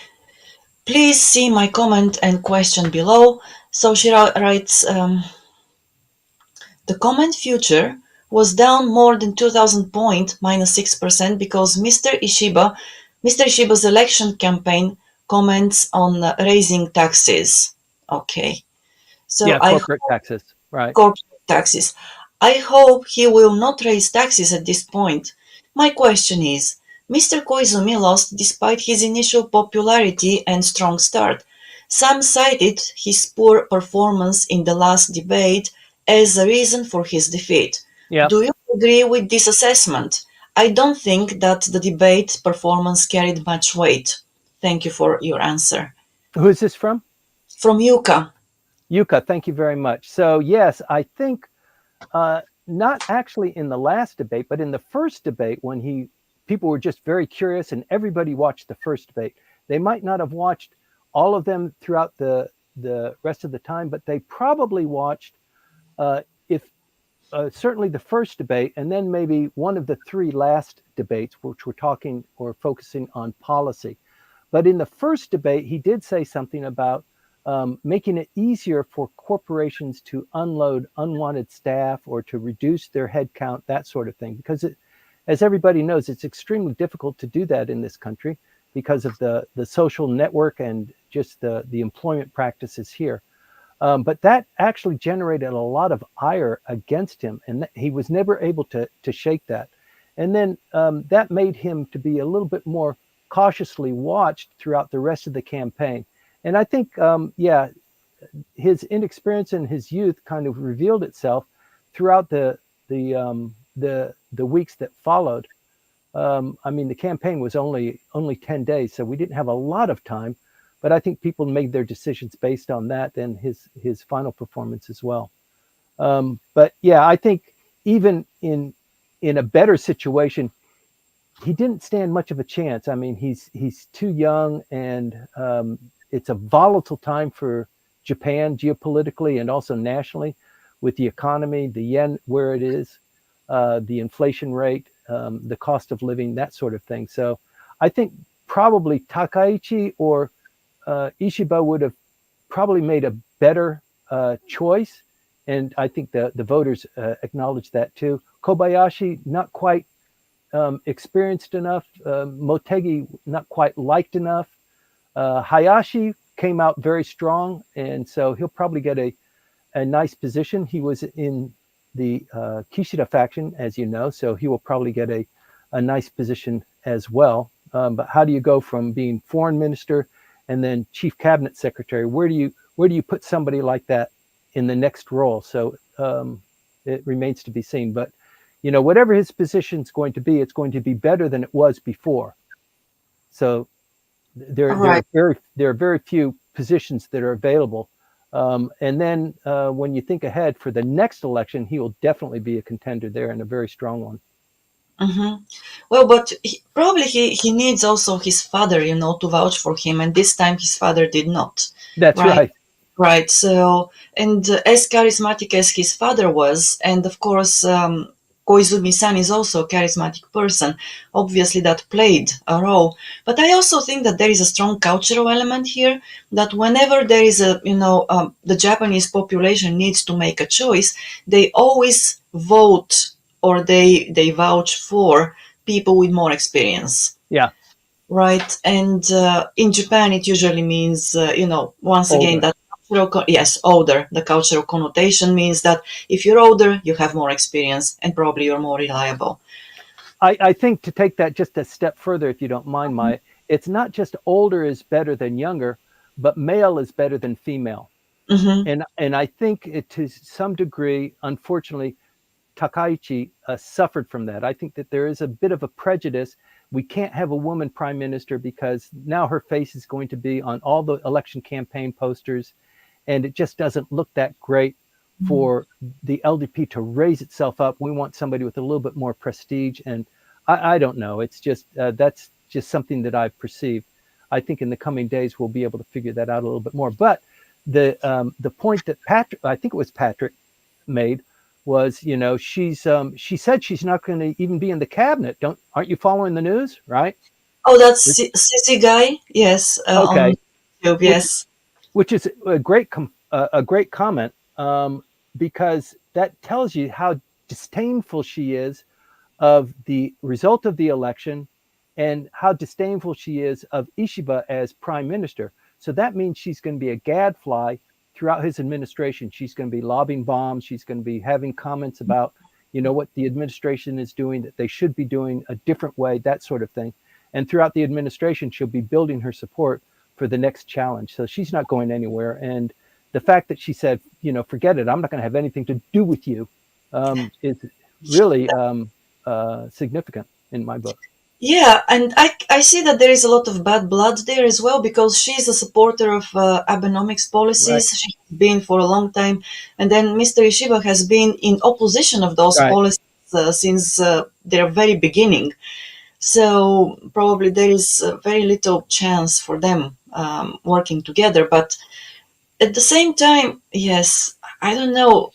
B: please see my comment and question below. So she writes, the comment future was down more than 2,000 points, minus 6%, because Mr. Ishiba's election campaign comments on raising taxes. Okay. So
A: yeah, corporate taxes, right.
B: Corporate taxes. I hope he will not raise taxes at this point. My question is, Mr. Koizumi lost despite his initial popularity and strong start. Some cited his poor performance in the last debate as a reason for his defeat.
A: Yeah.
B: Do you agree with this assessment? I don't think that the debate performance carried much weight. Thank you for your answer.
A: Who is this from?
B: From Yuka.
A: Yuka, thank you very much. So yes, I think not actually in the last debate, but in the first debate when people were just very curious and everybody watched the first debate. They might not have watched all of them throughout the rest of the time, but they probably watched certainly the first debate, and then maybe one of the 3 last debates, which were talking or focusing on policy. But in the first debate, he did say something about making it easier for corporations to unload unwanted staff or to reduce their headcount, that sort of thing. Because as everybody knows, it's extremely difficult to do that in this country because of the social network and just the employment practices here. But that actually generated a lot of ire against him, and he was never able to shake that. And then that made him to be a little bit more cautiously watched throughout the rest of the campaign. And I think, his inexperience and his youth kind of revealed itself throughout the the weeks that followed, I mean, the campaign was only 10 days, so we didn't have a lot of time. But I think people made their decisions based on that and his final performance as well. But yeah, I think even in a better situation, he didn't stand much of a chance. I mean, he's too young, and it's a volatile time for Japan geopolitically and also nationally, with the economy, the yen where it is, the inflation rate, the cost of living, that sort of thing. So I think probably Takaichi or Ishiba would have probably made a better choice. And I think the voters acknowledge that too. Kobayashi, not quite experienced enough. Motegi, not quite liked enough. Hayashi came out very strong, and so he'll probably get a nice position. He was in the Kishida faction, as you know, so he will probably get a nice position as well. But how do you go from being foreign minister and then chief cabinet secretary? Where do you put somebody like that in the next role? So it remains to be seen. But you know, whatever his position is going to be, it's going to be better than it was before. So there are very few positions that are available. And then when you think ahead for the next election, he will definitely be a contender there, and a very strong one.
B: Mm-hmm. Well, but probably he needs also his father, to vouch for him, and this time his father did not.
A: That's right.
B: Right. So, and as charismatic as his father was, and of course, Koizumi-san is also a charismatic person. Obviously, that played a role. But I also think that there is a strong cultural element here. That whenever there is the Japanese population needs to make a choice, they always vote or they vouch for people with more experience.
A: Yeah.
B: Right. And in Japan, it usually means, once
A: Older.
B: again, that yes, older. The cultural connotation means that if you're older, you have more experience and probably you're more reliable.
A: I think to take that just a step further, if you don't mind, Maya, it's not just older is better than younger, but male is better than female.
B: Mm-hmm.
A: And I think to some degree, unfortunately, Takaichi suffered from that. I think that there is a bit of a prejudice. We can't have a woman prime minister because now her face is going to be on all the election campaign posters, and it just doesn't look that great for the LDP to raise itself up. We want somebody with a little bit more prestige, and I don't know. It's just that's just something that I've perceived. I think in the coming days we'll be able to figure that out a little bit more. But the point that I think it was Patrick, made was, she said she's not going to even be in the cabinet. Aren't you following the news, right?
B: Oh, that's Sissy guy. Yes.
A: Okay.
B: On YouTube. Yes.
A: Which is a great comment, because that tells you how disdainful she is of the result of the election, and how disdainful she is of Ishiba as prime minister. So that means she's going to be a gadfly throughout his administration. She's going to be lobbing bombs. She's going to be having comments about, what the administration is doing, that they should be doing a different way, that sort of thing. And throughout the administration, she'll be building her support for the next challenge. So she's not going anywhere. And the fact that she said, forget it, I'm not going to have anything to do with you, is really significant in my book.
B: Yeah, and I see that there is a lot of bad blood there as well, because she's a supporter of Abenomics policies.
A: Right.
B: She's been for a long time. And then Mr. Ishiba has been in opposition of those
A: Right.
B: policies since their very beginning. So probably there is very little chance for them working together. But at the same time, yes, I don't know.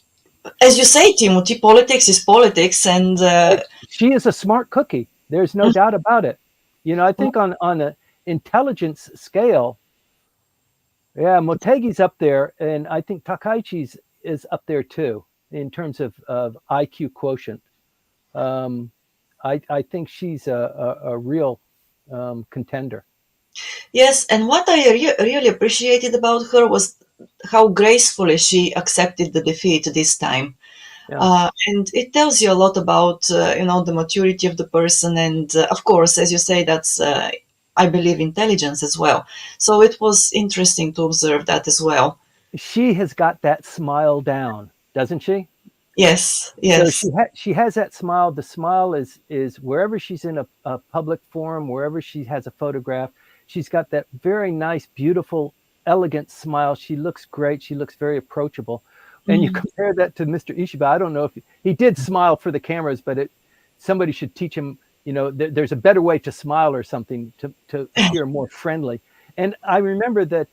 B: As you say, Timothy, politics is politics, and
A: She is a smart cookie. There's no doubt about it. I think on an intelligence scale, yeah, Motegi's up there, and I think Takaichi's is up there too in terms of IQ quotient. I think she's a real contender.
B: yes, and what I really appreciated about her was how gracefully she accepted the defeat this time.
A: Yeah.
B: And it tells you a lot about, the maturity of the person. And of course, as you say, that's, I believe, intelligence as well. So it was interesting to observe that as well.
A: She has got that smile down, doesn't she?
B: Yes,
A: So
B: yes.
A: she has that smile. The smile is wherever she's in a public forum, wherever she has a photograph, she's got that very nice, beautiful, elegant smile. She looks great. She looks very approachable. And you
B: Mm.
A: compare that to Mr. Ishiba. I don't know if he did smile for the cameras, but somebody should teach him. There's a better way to smile or something to appear more friendly. And I remember that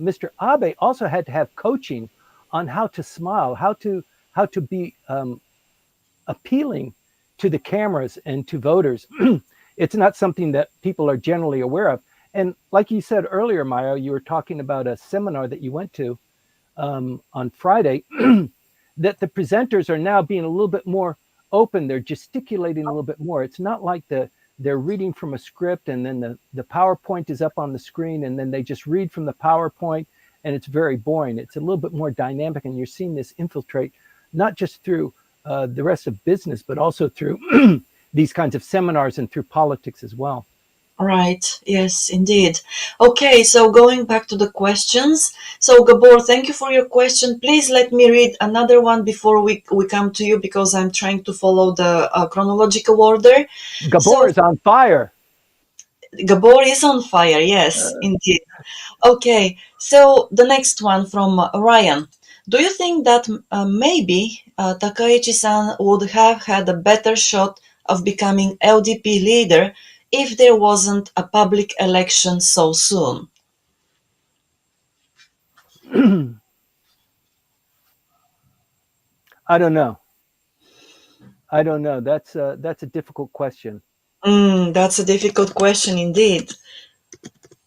A: Mr. Abe also had to have coaching on how to smile, how to be appealing to the cameras and to voters. It's not something that people are generally aware of. And like you said earlier, Maya, you were talking about a seminar that you went to on Friday, that the presenters are now being a little bit more open. They're gesticulating a little bit more. It's not like they're reading from a script and then the PowerPoint is up on the screen and then they just read from the PowerPoint and it's very boring. It's a little bit more dynamic, and you're seeing this infiltrate not just through the rest of business, but also through these kinds of seminars and through politics as well.
B: Right. Yes, indeed. Okay, so going back to the questions. So, Gabor, thank you for your question. Please let me read another one before we come to you, because I'm trying to follow the chronological order.
A: Gabor
B: So,
A: is on fire.
B: Gabor is on fire. Yes, indeed. Okay, so the next one from Ryan. Do you think that maybe Takaichi-san would have had a better shot of becoming LDP leader if there wasn't a public election so soon?
A: I don't know. I don't know. That's a difficult question
B: That's a difficult question indeed.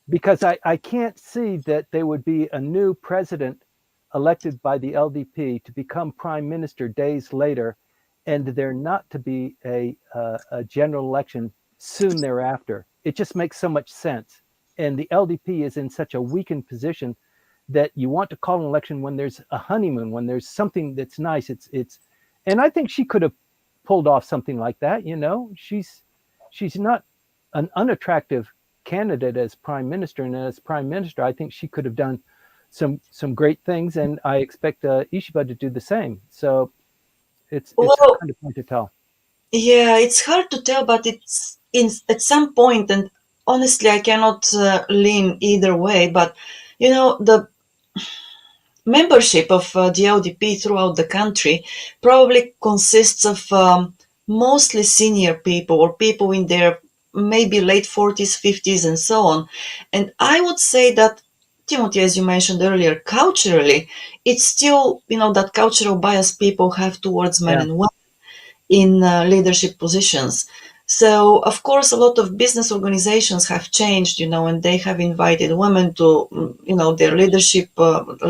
A: because I can't see that there would be a new president elected by the LDP to become prime minister days later, and there not to be a general election soon thereafter. It just makes so much sense. And the LDP is in such a weakened position that you want to call an election when there's a honeymoon, when there's something that's nice. And I think she could have pulled off something like that. She's not an unattractive candidate as prime minister, and as prime minister, I think she could have done some great things, and I expect Ishiba to do the same. So it's
B: Well,
A: kind of hard to tell.
B: yeah, it's hard to tell, but it's in at some point, and honestly, I cannot lean either way. But the membership of the LDP throughout the country probably consists of mostly senior people or people in their maybe late 40s, 50s, and so on. And I would say that, Timothy, as you mentioned earlier, culturally, it's still, that cultural bias people have towards men
A: Yeah.
B: and women in leadership positions. So, of course, a lot of business organizations have changed, and they have invited women to, their leadership,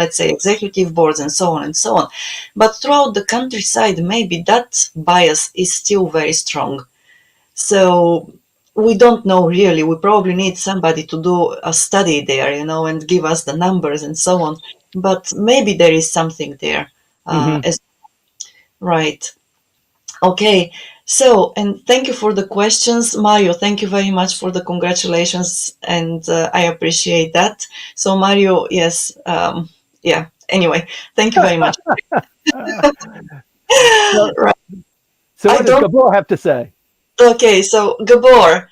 B: let's say, executive boards and so on and so on. But throughout the countryside, maybe that bias is still very strong. So, we don't know really. We probably need somebody to do a study there, and give us the numbers and so on. But maybe there is something there
A: Hmm.
B: as right. Okay, so, and thank you for the questions, Mario. Thank you very much for the congratulations, and I appreciate that. So, Mario, yes, yeah. Anyway, thank you very much.
A: so,
B: Right,
A: so
B: I
A: what does
B: don't.
A: Gabor have to say?
B: Okay, so Gabor,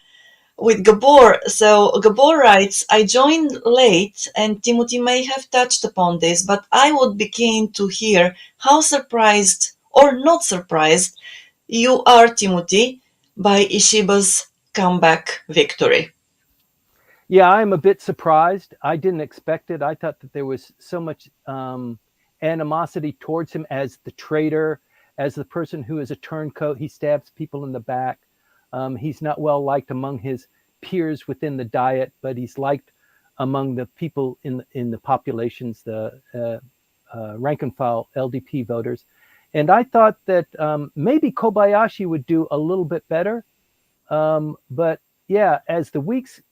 B: with Gabor, so Gabor writes, I joined late, and Timothy may have touched upon this, but I would be keen to hear how surprised or not surprised you are, Timothy, by Ishiba's comeback victory.
A: Yeah, I'm a bit surprised. I didn't expect it. I thought that there was so much animosity towards him as the traitor, as the person who is a turncoat. He stabs people in the back. He's not well liked among his peers within the Diet, but he's liked among the people in the populations, the rank and file LDP voters. And I thought that maybe Kobayashi would do a little bit better. But yeah, as the weeks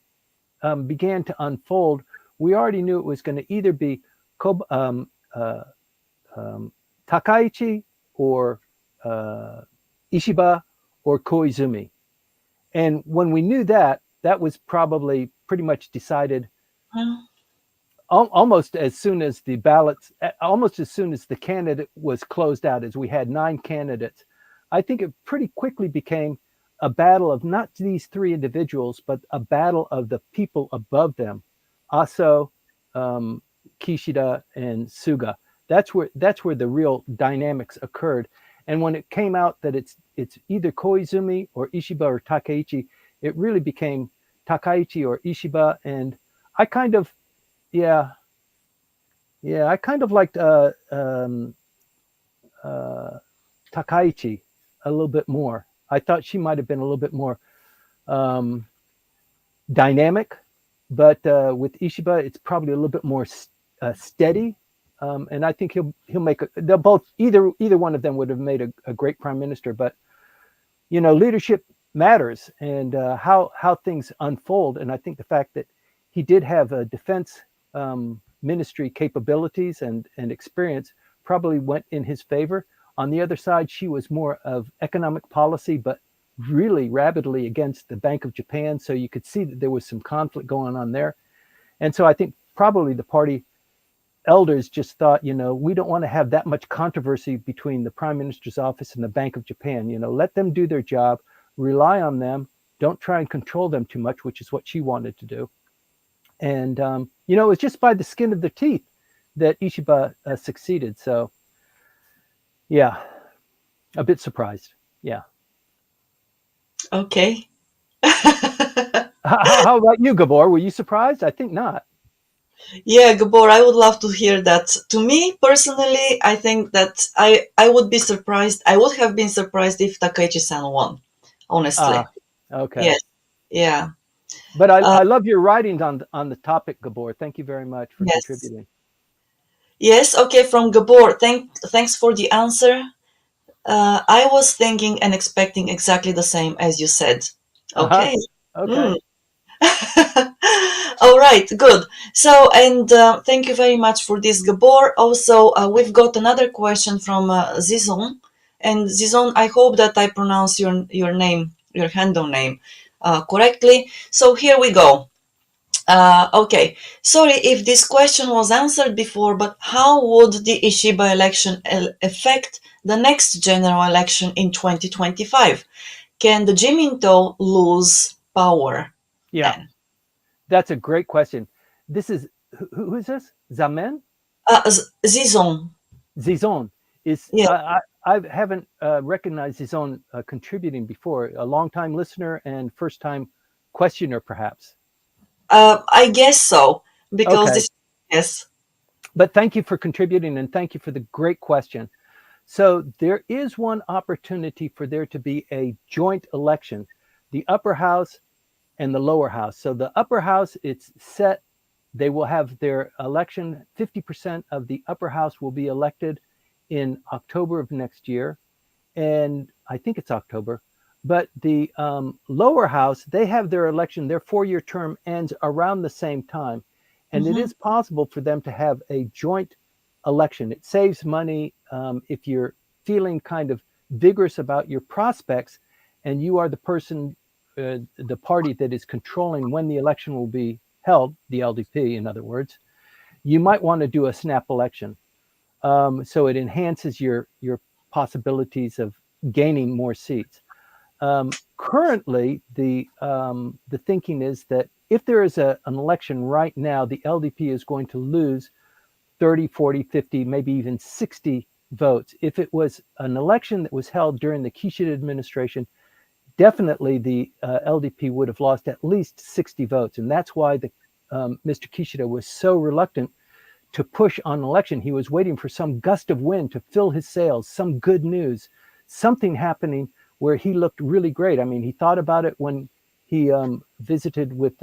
A: began to unfold, we already knew it was going to either be Takaichi or uh, Ishiba or Koizumi. And when we knew that, that was probably pretty much decided almost as soon as the ballots, almost as soon as the candidate was closed out, as we had 9 candidates, I think it pretty quickly became a battle of not these 3 individuals, but a battle of the people above them, Aso, Kishida, and Suga. That's where the real dynamics occurred. And when it came out that it's either Koizumi or Ishiba or Takeichi, it really became Takeichi or Ishiba. And I kind of, I kind of liked Takeichi a little bit more. I thought she might have been a little bit more dynamic, but with Ishiba, it's probably a little bit more steady. And I think he'll make they'll both either one of them would have made a great prime minister. But leadership matters, and how things unfold. And I think the fact that he did have a defense ministry capabilities and experience probably went in his favor. On the other side, she was more of economic policy, but really rabidly against the Bank of Japan. So you could see that there was some conflict going on there. And so I think probably the party elders just thought, we don't want to have that much controversy between the prime minister's office and the Bank of Japan. Let them do their job, rely on them, don't try and control them too much, which is what she wanted to do. And, it was just by the skin of their teeth that Ishiba succeeded. So, yeah, a bit surprised. Yeah.
B: Okay.
A: How about you, Gabor? Were you surprised? I think not.
B: Yeah, Gabor, I would love to hear that. To me, personally, I think that I would be surprised. I would have been surprised if Takeichi-san won, honestly.
A: Okay.
B: Yes. Yeah.
A: But I love your writings on the topic, Gabor. Thank you very much for
B: Yes.
A: contributing.
B: Yes. Okay. From Gabor, thanks for the answer. I was thinking and expecting exactly the same as you said. Okay.
A: Okay.
B: All right, good. So, and thank you very much for this, Gabor. Also, we've got another question from Zizon. And Zizon, I hope that I pronounce your name, your handle name, correctly. So here we go. Okay, sorry if this question was answered before, but how would the Ishiba election affect the next general election in 2025? Can the Jiminto lose power then?
A: That's a great question. This is, who is this? Zaman?
B: Zizon.
A: Zizon.
B: Yeah.
A: I haven't recognized Zizon contributing before. A long-time listener and first-time questioner, perhaps.
B: I guess so, because
A: Okay.
B: Yes.
A: But thank you for contributing, and thank you for the great question. So there is one opportunity for there to be a joint election, the upper house and the lower house. So the upper house, it's set. They will have their election. 50% of the upper house will be elected in October of next year. And I think it's October. But the lower house, they have their election. Their 4-year term ends around the same time. And it is possible for them to have a joint election. It saves money if you're feeling kind of vigorous about your prospects and you are the person, the party that is controlling when the election will be held, the LDP, in other words, you might want to do a snap election. So it enhances your possibilities of gaining more seats. Currently, the thinking is that if there is an election right now, the LDP is going to lose 30, 40, 50, maybe even 60 votes. If it was an election that was held during the Kishida administration, definitely the LDP would have lost at least 60 votes. And that's why Mr. Kishida was so reluctant to push on an election. He was waiting for some gust of wind to fill his sails, some good news, something happening where he looked really great. I mean, he thought about it when he visited with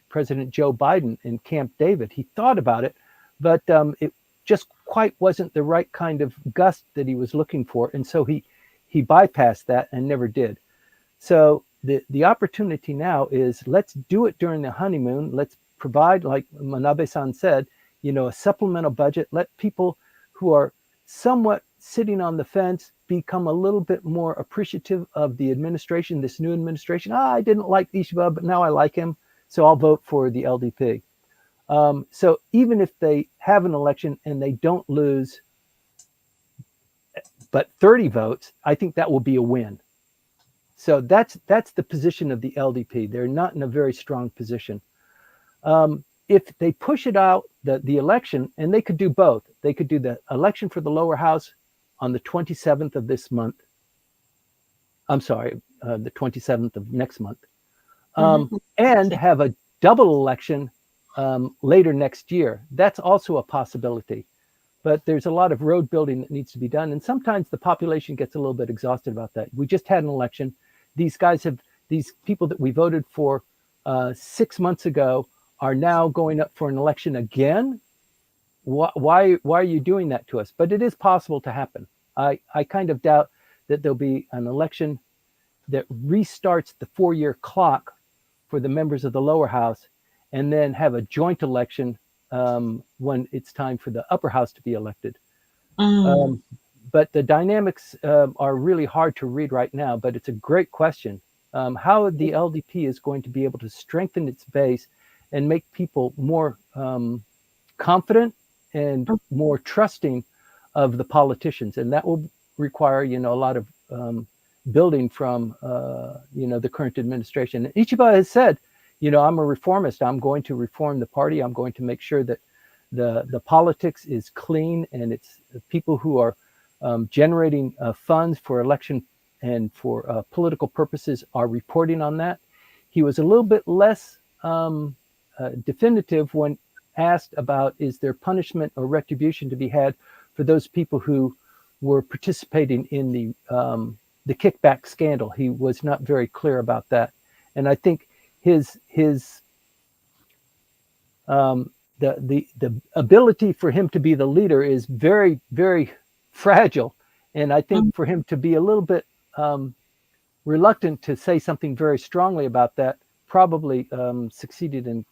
A: President Joe Biden in Camp David. He thought about it, but it just quite wasn't the right kind of gust that he was looking for. And so he bypassed that and never did. So the opportunity now is, let's do it during the honeymoon. Let's provide, like Manabe-san said, a supplemental budget. Let people who are somewhat sitting on the fence become a little bit more appreciative of the administration, this new administration. I didn't like Ishiba, but now I like him, so I'll vote for the LDP. So even if they have an election and they don't lose but 30 votes, I think that will be a win. So that's the position of the LDP. They're not in a very strong position. If they push it out, the election, and they could do both. They could do the election for the lower house on the 27th of this month. I'm sorry, the 27th of next month. And have a double election later next year. That's also a possibility. But there's a lot of road building that needs to be done. And sometimes the population gets a little bit exhausted about that. We just had an election. These people that we voted for 6 months ago are now going up for an election again. Why are you doing that to us? But it is possible to happen. I kind of doubt that there'll be an election that restarts the 4-year clock for the members of the lower house and then have a joint election when it's time for the upper house to be elected. But the dynamics are really hard to read right now, but it's a great question. How the LDP is going to be able to strengthen its base and make people more confident and more trusting of the politicians. And that will require, a lot of building from, the current administration. And Ishiba has said, I'm a reformist. I'm going to reform the party. I'm going to make sure that the politics is clean and it's people who are generating funds for election and for political purposes are reporting on that. He was a little bit less definitive when asked about, is there punishment or retribution to be had for those people who were participating in the kickback scandal. He was not very clear about that. And I think his the ability for him to be the leader is very, very fragile. And I think for him to be a little bit reluctant to say something very strongly about that probably succeeded in,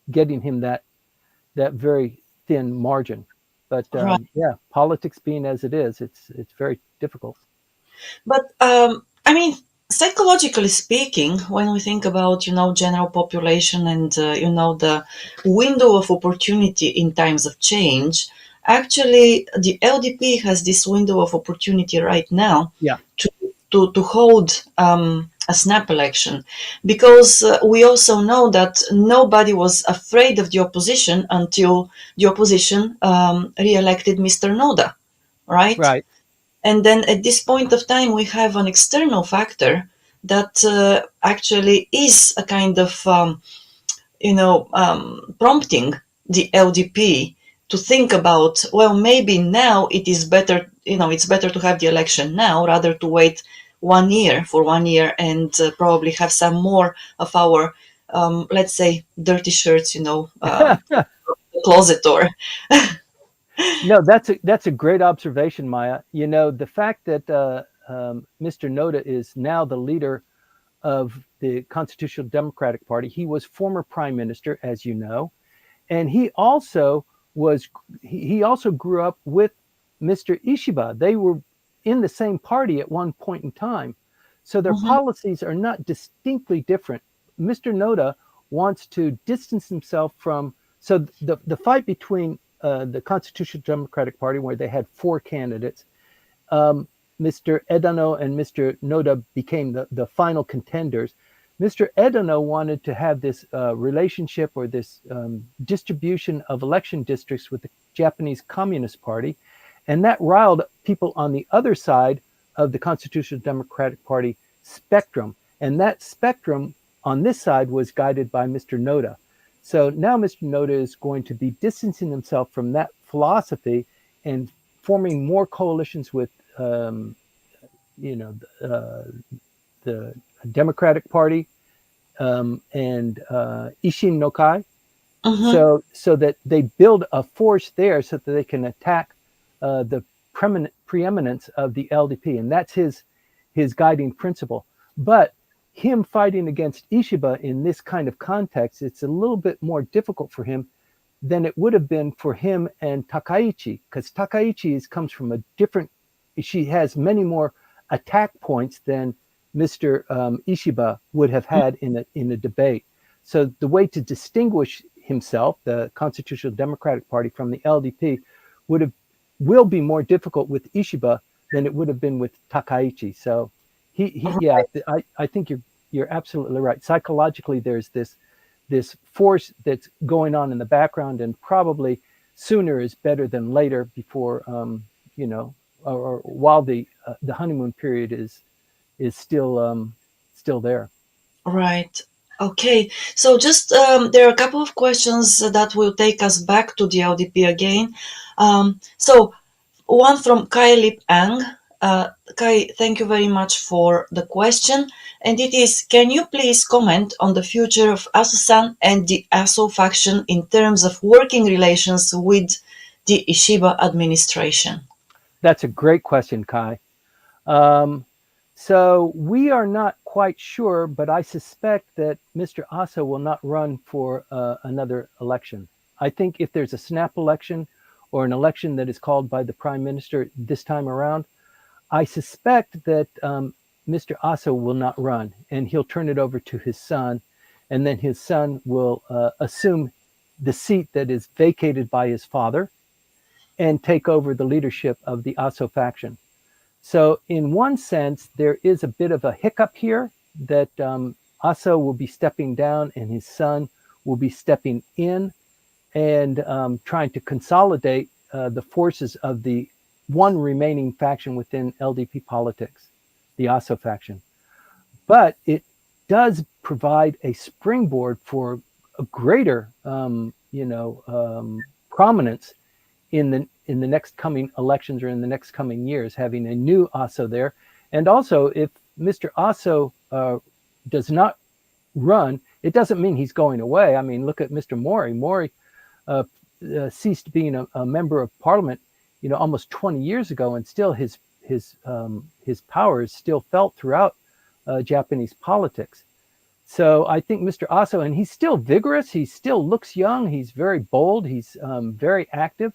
A: getting him that very thin margin. But
B: Right.
A: politics being as it is, it's very difficult.
B: But psychologically speaking, when we think about general population and the window of opportunity in times of change, actually the LDP has this window of opportunity right now
A: Yeah.
B: to hold a snap election, because we also know that nobody was afraid of the opposition until the opposition re-elected Mr. Noda, right?
A: Right.
B: And then at this point of time, we have an external factor that actually is a kind of, prompting the LDP to think about, well, maybe now it is better, it's better to have the election now rather to wait 1 year and probably have some more of our, let's say, dirty shirts, closet door.
A: No, that's a great observation, Maya. The fact that Mr. Noda is now the leader of the Constitutional Democratic Party. He was former prime minister, as you know, and he also grew up with Mr. Ishiba. They were in the same party at one point in time, so their policies are not distinctly different. Mr. Noda wants to distance himself from. So the fight between the Constitutional Democratic Party, where they had 4 candidates, Mr. Edano and Mr. Noda became the final contenders. Mr. Edano wanted to have this relationship or this distribution of election districts with the Japanese Communist Party, and that riled people on the other side of the Constitutional Democratic Party spectrum. And that spectrum on this side was guided by Mr. Noda. So now Mr. Noda is going to be distancing himself from that philosophy and forming more coalitions with, the Democratic Party and Isshin no Kai, so that they build a force there so that they can attack the preeminence of the LDP, and that's his guiding principle. But him fighting against Ishiba in this kind of context, it's a little bit more difficult for him than it would have been for him and Takaichi, because Takaichi comes from a different. She has many more attack points than Mr. Ishiba would have had in a debate. So the way to distinguish himself, the Constitutional Democratic Party from the LDP, will be more difficult with Ishiba than it would have been with Takaichi. So yeah, I think you're absolutely right. Psychologically, there's this force that's going on in the background, and probably sooner is better than later before or while the honeymoon period is still there.
B: Right. Okay. So just there are a couple of questions that will take us back to the LDP again. So one from Kai Lip Ang. Kai, thank you very much for the question. And it is, can you please comment on the future of Aso-san and the Aso faction in terms of working relations with the Ishiba administration?
A: That's a great question, Kai. So we are not quite sure, but I suspect that Mr. Aso will not run for another election. I think if there's a snap election or an election that is called by the prime minister this time around, I suspect that Mr. Aso will not run, and he'll turn it over to his son, and then his son will assume the seat that is vacated by his father and take over the leadership of the Aso faction. So in one sense, there is a bit of a hiccup here that Aso will be stepping down and his son will be stepping in and trying to consolidate the forces of the one remaining faction within LDP politics, the Aso faction. But it does provide a springboard for a greater, prominence in the next coming elections or in the next coming years, having a new Aso there. And also, if Mr. Aso does not run, it doesn't mean he's going away. I mean, look at Mr. Mori. Mori ceased being a member of parliament, almost 20 years ago, and still his power is still felt throughout Japanese politics. So I think Mr. Aso, and he's still vigorous. He still looks young. He's very bold. He's very active.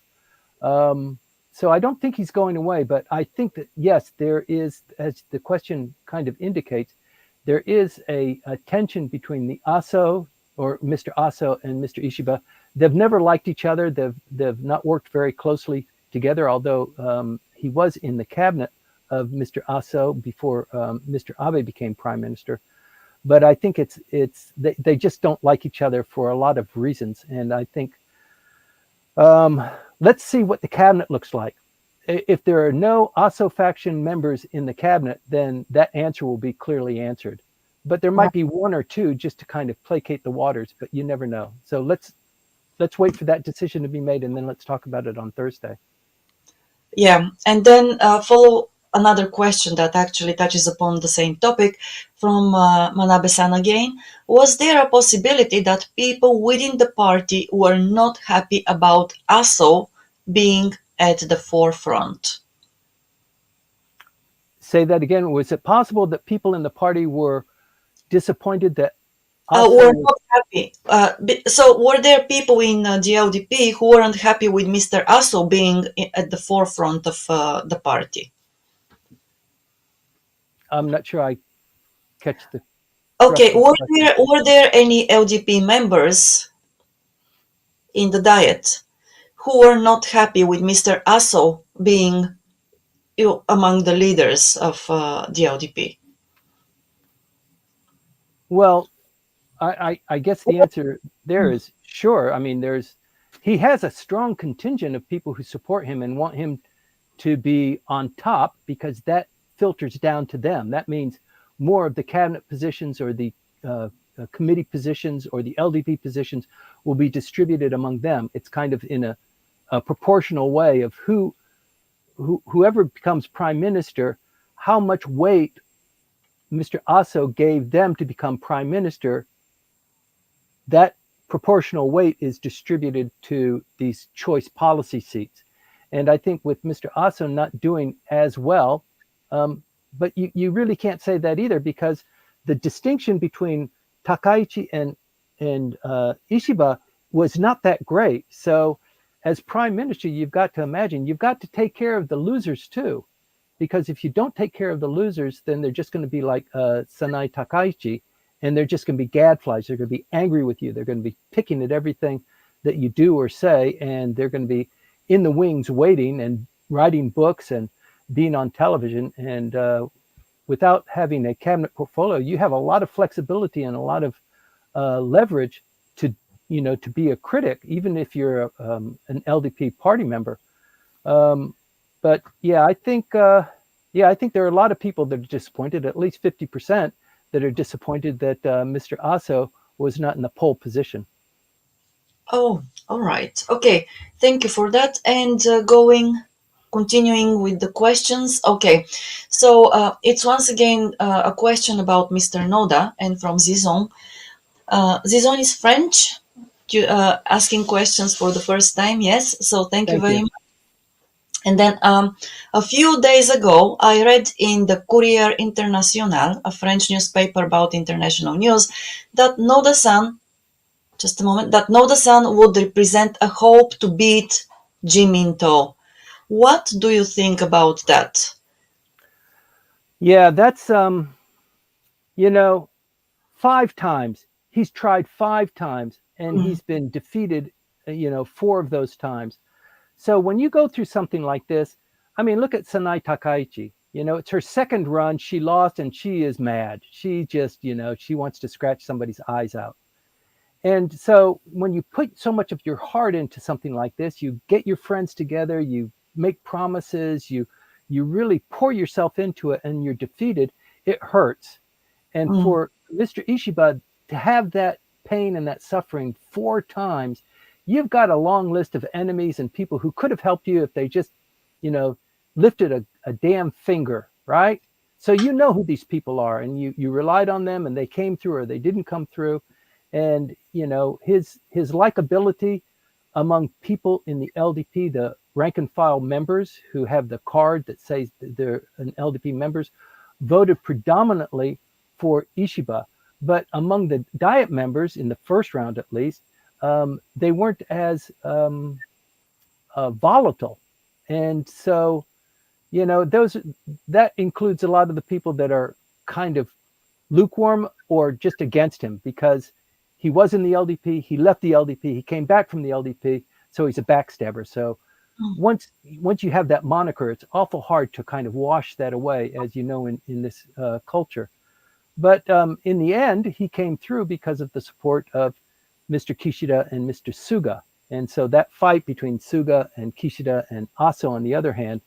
A: So I don't think he's going away, but I think that, yes, there is, as the question kind of indicates, there is a tension between the Aso, or Mr. Aso, and Mr. Ishiba. They've never liked each other. They've not worked very closely together, although he was in the cabinet of Mr. Aso before Mr. Abe became prime minister. But I think they just don't like each other for a lot of reasons. And I think let's see what the cabinet looks like. If there are no Aso faction members in the cabinet, then that answer will be clearly answered. But there might be one or two just to kind of placate the waters, but you never know. So let's wait for that decision to be made, and then let's talk about it on Thursday.
B: Yeah, and then follow another question that actually touches upon the same topic from Manabe-san again. Was there a possibility that people within the party were not happy about Aso being at the forefront?
A: Say that again. Was it possible that people in the party were disappointed that
B: were not happy? So were there people in the LDP who weren't happy with Mr. Aso being at the forefront of the party?
A: I'm not sure I catch the.
B: Okay, were there any LDP members in the Diet who were not happy with Mr. Aso being among the leaders of the LDP?
A: Well, I guess the answer there is sure. I mean, he has a strong contingent of people who support him and want him to be on top, because that filters down to them. That means more of the cabinet positions or the committee positions or the LDP positions will be distributed among them. It's kind of in a proportional way of whoever becomes prime minister, how much weight Mr. Aso gave them to become prime minister. That proportional weight is distributed to these choice policy seats. And I think with Mr. Aso not doing as well, but you really can't say that either, because the distinction between Takaichi and Ishiba was not that great. So as prime minister, you've got to imagine, you've got to take care of the losers too. Because if you don't take care of the losers, then they're just going to be like Sanai Takaichi, and they're just going to be gadflies. They're going to be angry with you. They're going to be picking at everything that you do or say, and they're going to be in the wings waiting and writing books and being on television. And without having a cabinet portfolio, you have a lot of flexibility and a lot of leverage to, to be a critic, even if you're an LDP party member. But yeah, I think there are a lot of people that are disappointed, at least 50% that are disappointed that Mr. Aso was not in the pole position.
B: Oh, all right. Okay. Thank you for that. And continuing with the questions. Okay. So it's once again a question about Mr. Noda and from Zizon. Zizon is French, asking questions for the first time. Yes. So thank you
A: Thank
B: very
A: you.
B: much. And then a few days ago, I read in the Courrier International, a French newspaper about international news, that Noda-san, just a moment, that Noda-san would represent a hope to beat Jiminto. What do you think about that?
A: Yeah, that's 5 times. He's tried 5 times and
B: Mm,
A: he's been defeated, 4 of those times. So when you go through something like this, I mean, look at Sanai Takaichi. It's her second run. She lost and she is mad. She just, she wants to scratch somebody's eyes out. And so when you put so much of your heart into something like this, you get your friends together, you make promises, you really pour yourself into it and you're defeated, it hurts. And
B: mm,
A: for Mr. Ishiba to have that pain and that suffering 4 times, you've got a long list of enemies and people who could have helped you if they just, you know, lifted a damn finger, right? So you know who these people are and you relied on them and they came through or they didn't come through. And, his likability among people in the LDP, the rank and file members who have the card that says they're an LDP members, voted predominantly for Ishiba. But among the Diet members, in the first round at least, they weren't as volatile. And so, that includes a lot of the people that are kind of lukewarm or just against him because he was in the LDP, he left the LDP, he came back from the LDP, so he's a backstabber. So
B: mm.
A: once you have that moniker, it's awful hard to kind of wash that away, as you know, in this culture. But in the end, he came through because of the support of Mr. Kishida and Mr. Suga. And so that fight between Suga and Kishida and Aso, on the other hand,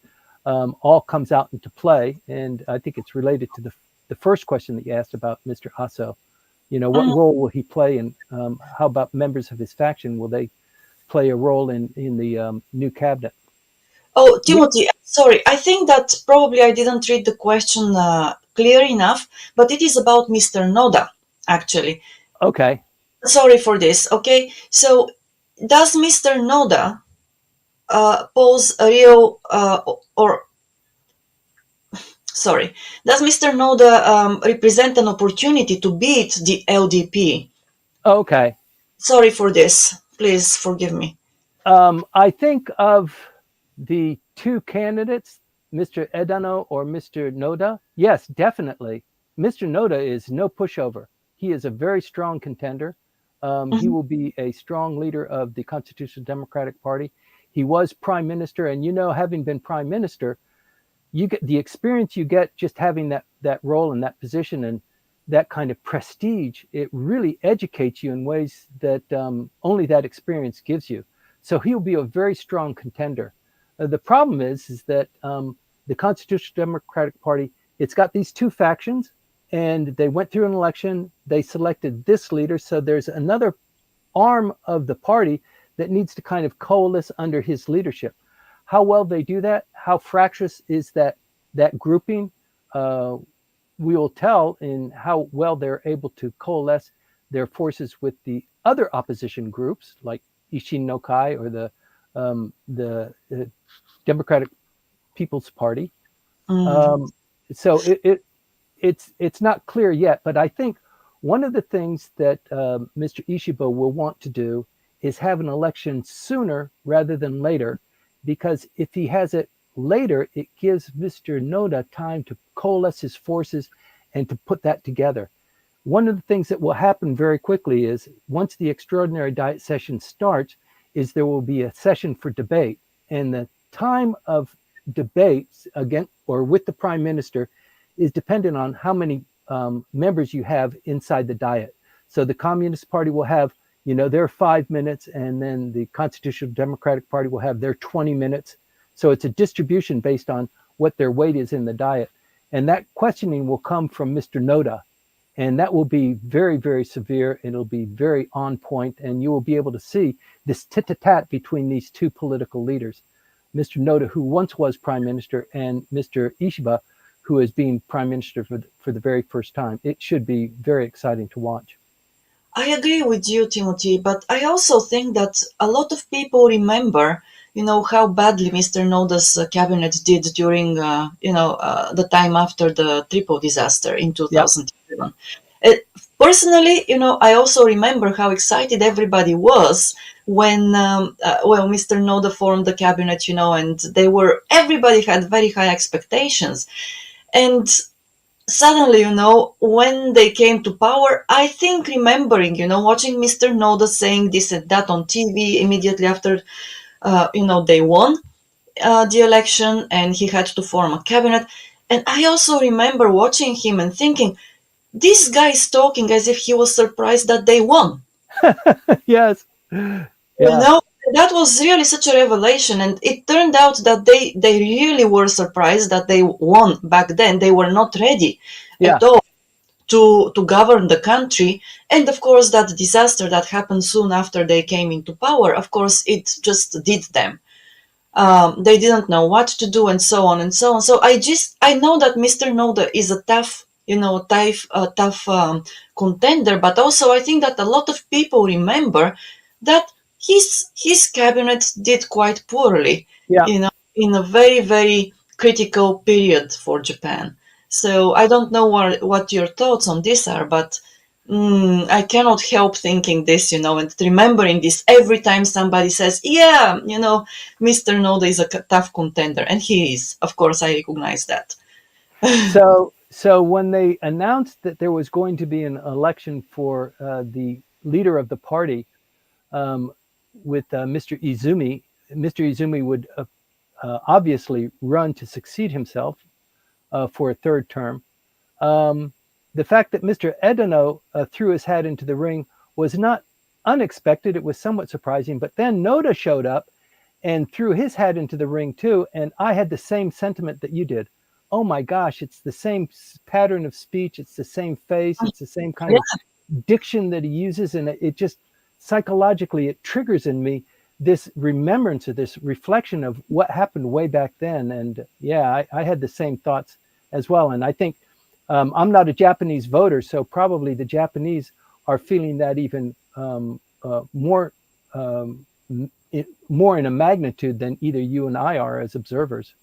A: all comes out into play. And I think it's related to the first question that you asked about Mr. Aso. What role will he play, and how about members of his faction? Will they play a role in the new cabinet?
B: Oh,
A: Yeah.
B: Timothy, sorry. I think that probably I didn't read the question clear enough, but it is about Mr. Noda, actually.
A: Okay.
B: Sorry for this. Okay, so does Mr. Noda pose a real or sorry, does Mr. Noda represent an opportunity to beat the LDP?
A: Okay.
B: Sorry for this. Please forgive me.
A: I think of the two candidates, Mr. Edano or Mr. Noda. Yes, definitely. Mr. Noda is no pushover. He is a very strong contender. He
B: Mhm.
A: will be a strong leader of the Constitutional Democratic Party. He was prime minister, and having been prime minister, you get the experience you get just having that role and that position and that kind of prestige. It really educates you in ways that only that experience gives you. So he'll be a very strong contender. The problem is that the Constitutional Democratic Party, it's got these two factions, and they went through an election. They selected this leader, so there's another arm of the party that needs to kind of coalesce under his leadership. How well they do that, how fractious is that grouping, we will tell in how well they're able to coalesce their forces with the other opposition groups like Isshin no Kai or the Democratic People's Party.
B: Mm,
A: Um, so it's not clear yet, but I think one of the things that Mr. Ishiba will want to do is have an election sooner rather than later, because if he has it later, it gives Mr. Noda time to coalesce his forces and to put that together. one of the things that will happen very quickly is once the extraordinary diet session starts, is there will be a session for debate. And the time of debates against or with the prime minister is dependent on how many members you have inside the diet. So the Communist Party will have, their 5 minutes, and then the Constitutional Democratic Party will have their 20 minutes. So it's a distribution based on what their weight is in the diet. And that questioning will come from Mr. Noda. And that will be very, very severe. It'll be very on point, and you will be able to see this tit-a-tat between these two political leaders, Mr. Noda, who once was prime minister, and Mr. Ishiba, who is being prime minister for the very first time. It should be very exciting to watch.
B: I agree with you, Timothy, but I also think that a lot of people remember, how badly Mr. Noda's cabinet did during, the time after the Tripoli disaster in 2011. Yep. Personally, I also remember how excited everybody was when, Mr. Noda formed the cabinet, and everybody had very high expectations. And suddenly, when they came to power, I think remembering, watching Mr. Noda saying this and that on TV immediately after, they won the election and he had to form a cabinet. And I also remember watching him and thinking, this guy is talking as if he was surprised that they won.
A: Yes.
B: Yeah. That was really such a revelation. And it turned out that they really were surprised that they won back then. They were not ready at all to govern the country. And of course, that disaster that happened soon after they came into power, of course, it just did them. They didn't know what to do and so on and so on. So I know that Mr. Noda is a tough contender, but also I think that a lot of people remember that his cabinet did quite poorly, in a very, very critical period for Japan. So I don't know what your thoughts on this are, but I cannot help thinking this, and remembering this every time somebody says, Mr. Noda is a tough contender. And he is. Of course, I recognize that.
A: So when they announced that there was going to be an election for the leader of the party with Mr. Izumi, Mr. Izumi would obviously run to succeed himself for a third term. The fact that Mr. Edano threw his hat into the ring was not unexpected. It was somewhat surprising. But then Noda showed up and threw his hat into the ring too. And I had the same sentiment that you did. Oh my gosh, it's the same pattern of speech. It's the same face. It's the same kind of diction that he uses. And it just psychologically, it triggers in me this remembrance of this reflection of what happened way back then. And I had the same thoughts as well. And I think I'm not a Japanese voter, so probably the Japanese are feeling that even more in a magnitude than either you and I are as observers.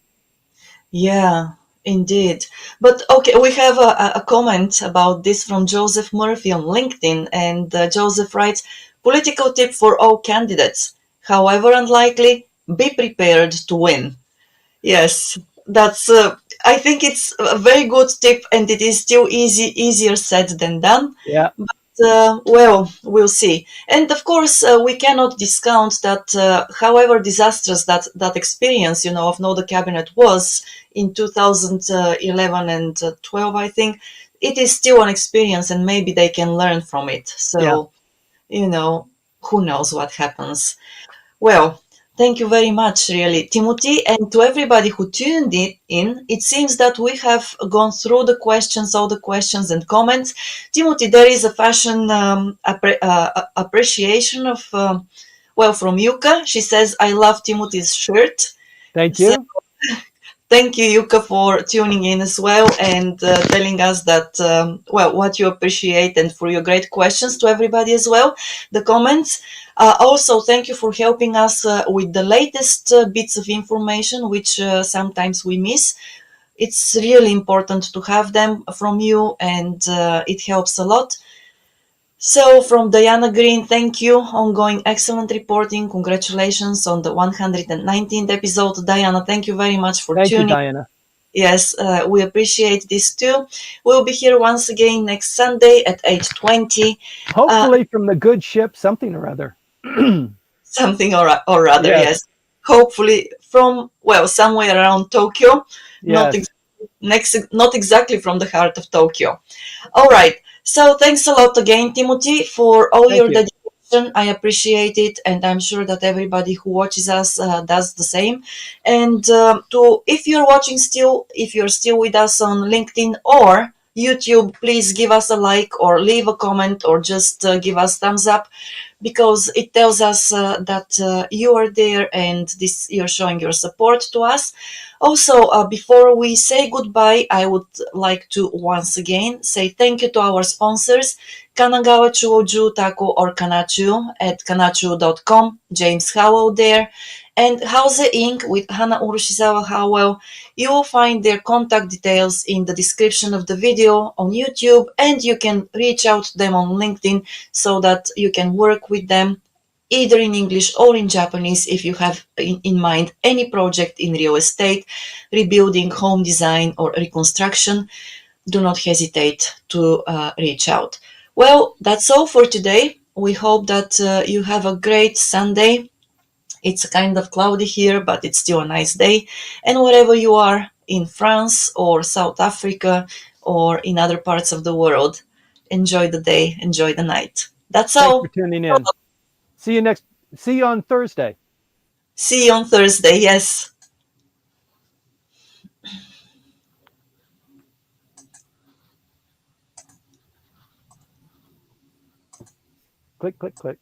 B: Yeah, indeed. But okay, we have a comment about this from Joseph Murphy on LinkedIn, and Joseph writes, political tip for all candidates. However unlikely, be prepared to win. Yes, that's. I think it's a very good tip, and it is still easier said than done.
A: Yeah.
B: But we'll see. And of course, we cannot discount that. However disastrous that experience, of Noda cabinet was in 2011 and 12, I think it is still an experience, and maybe they can learn from it. So, who knows what happens. Well, thank you very much, really, Timothy. And to everybody who tuned in, it seems that we have gone through all the questions and comments. Timothy, there is a fashion appreciation of, from Yuka. She says, I love Timothy's shirt.
A: Thank you.
B: So, thank you, Yuka, for tuning in as well and telling us that, what you appreciate, and for your great questions to everybody as well, the comments. Also, thank you for helping us with the latest bits of information, which sometimes we miss. It's really important to have them from you, and it helps a lot. So from Diana Green, thank you. Ongoing excellent reporting. Congratulations on the 119th episode. Diana, thank you very much for tuning.
A: Thank you, Diana.
B: Yes, we appreciate this too. We'll be here once again next Sunday at 8:20.
A: Hopefully from the good ship, something or other.
B: Something or rather,
A: Yes,
B: yes. Hopefully from, well, somewhere around Tokyo, not
A: yes.
B: not exactly from the heart of Tokyo. All right. So thanks a lot again, Timothy, for all
A: Thank
B: your
A: you.
B: dedication. I appreciate it, and I'm sure that everybody who watches us does the same. And to if you're watching still, if you're still with us on LinkedIn or YouTube, please give us a like or leave a comment or just give us thumbs up because it tells us that you are there and this you're showing your support to us. Also, before we say goodbye, I would like to once again say thank you to our sponsors, Kanagawa Chuo Jutaku or Kanchu at kanachu.com, James Howell there, and Houze Inc. with Hana Urushizawa Howell. You will find their contact details in the description of the video on YouTube, and you can reach out to them on LinkedIn so that you can work with them either in English or in Japanese if you have in mind any project in real estate, rebuilding, home design, or reconstruction. Do not hesitate to reach out. Well, that's all for today. We hope that you have a great Sunday. It's kind of cloudy here, but it's still a nice day. And wherever you are in France or South Africa or in other parts of the world, enjoy the day, enjoy the night. That's
A: Thanks for
B: all.
A: tuning in. See you on Thursday.
B: See you on Thursday. Yes.
A: Click, click, click.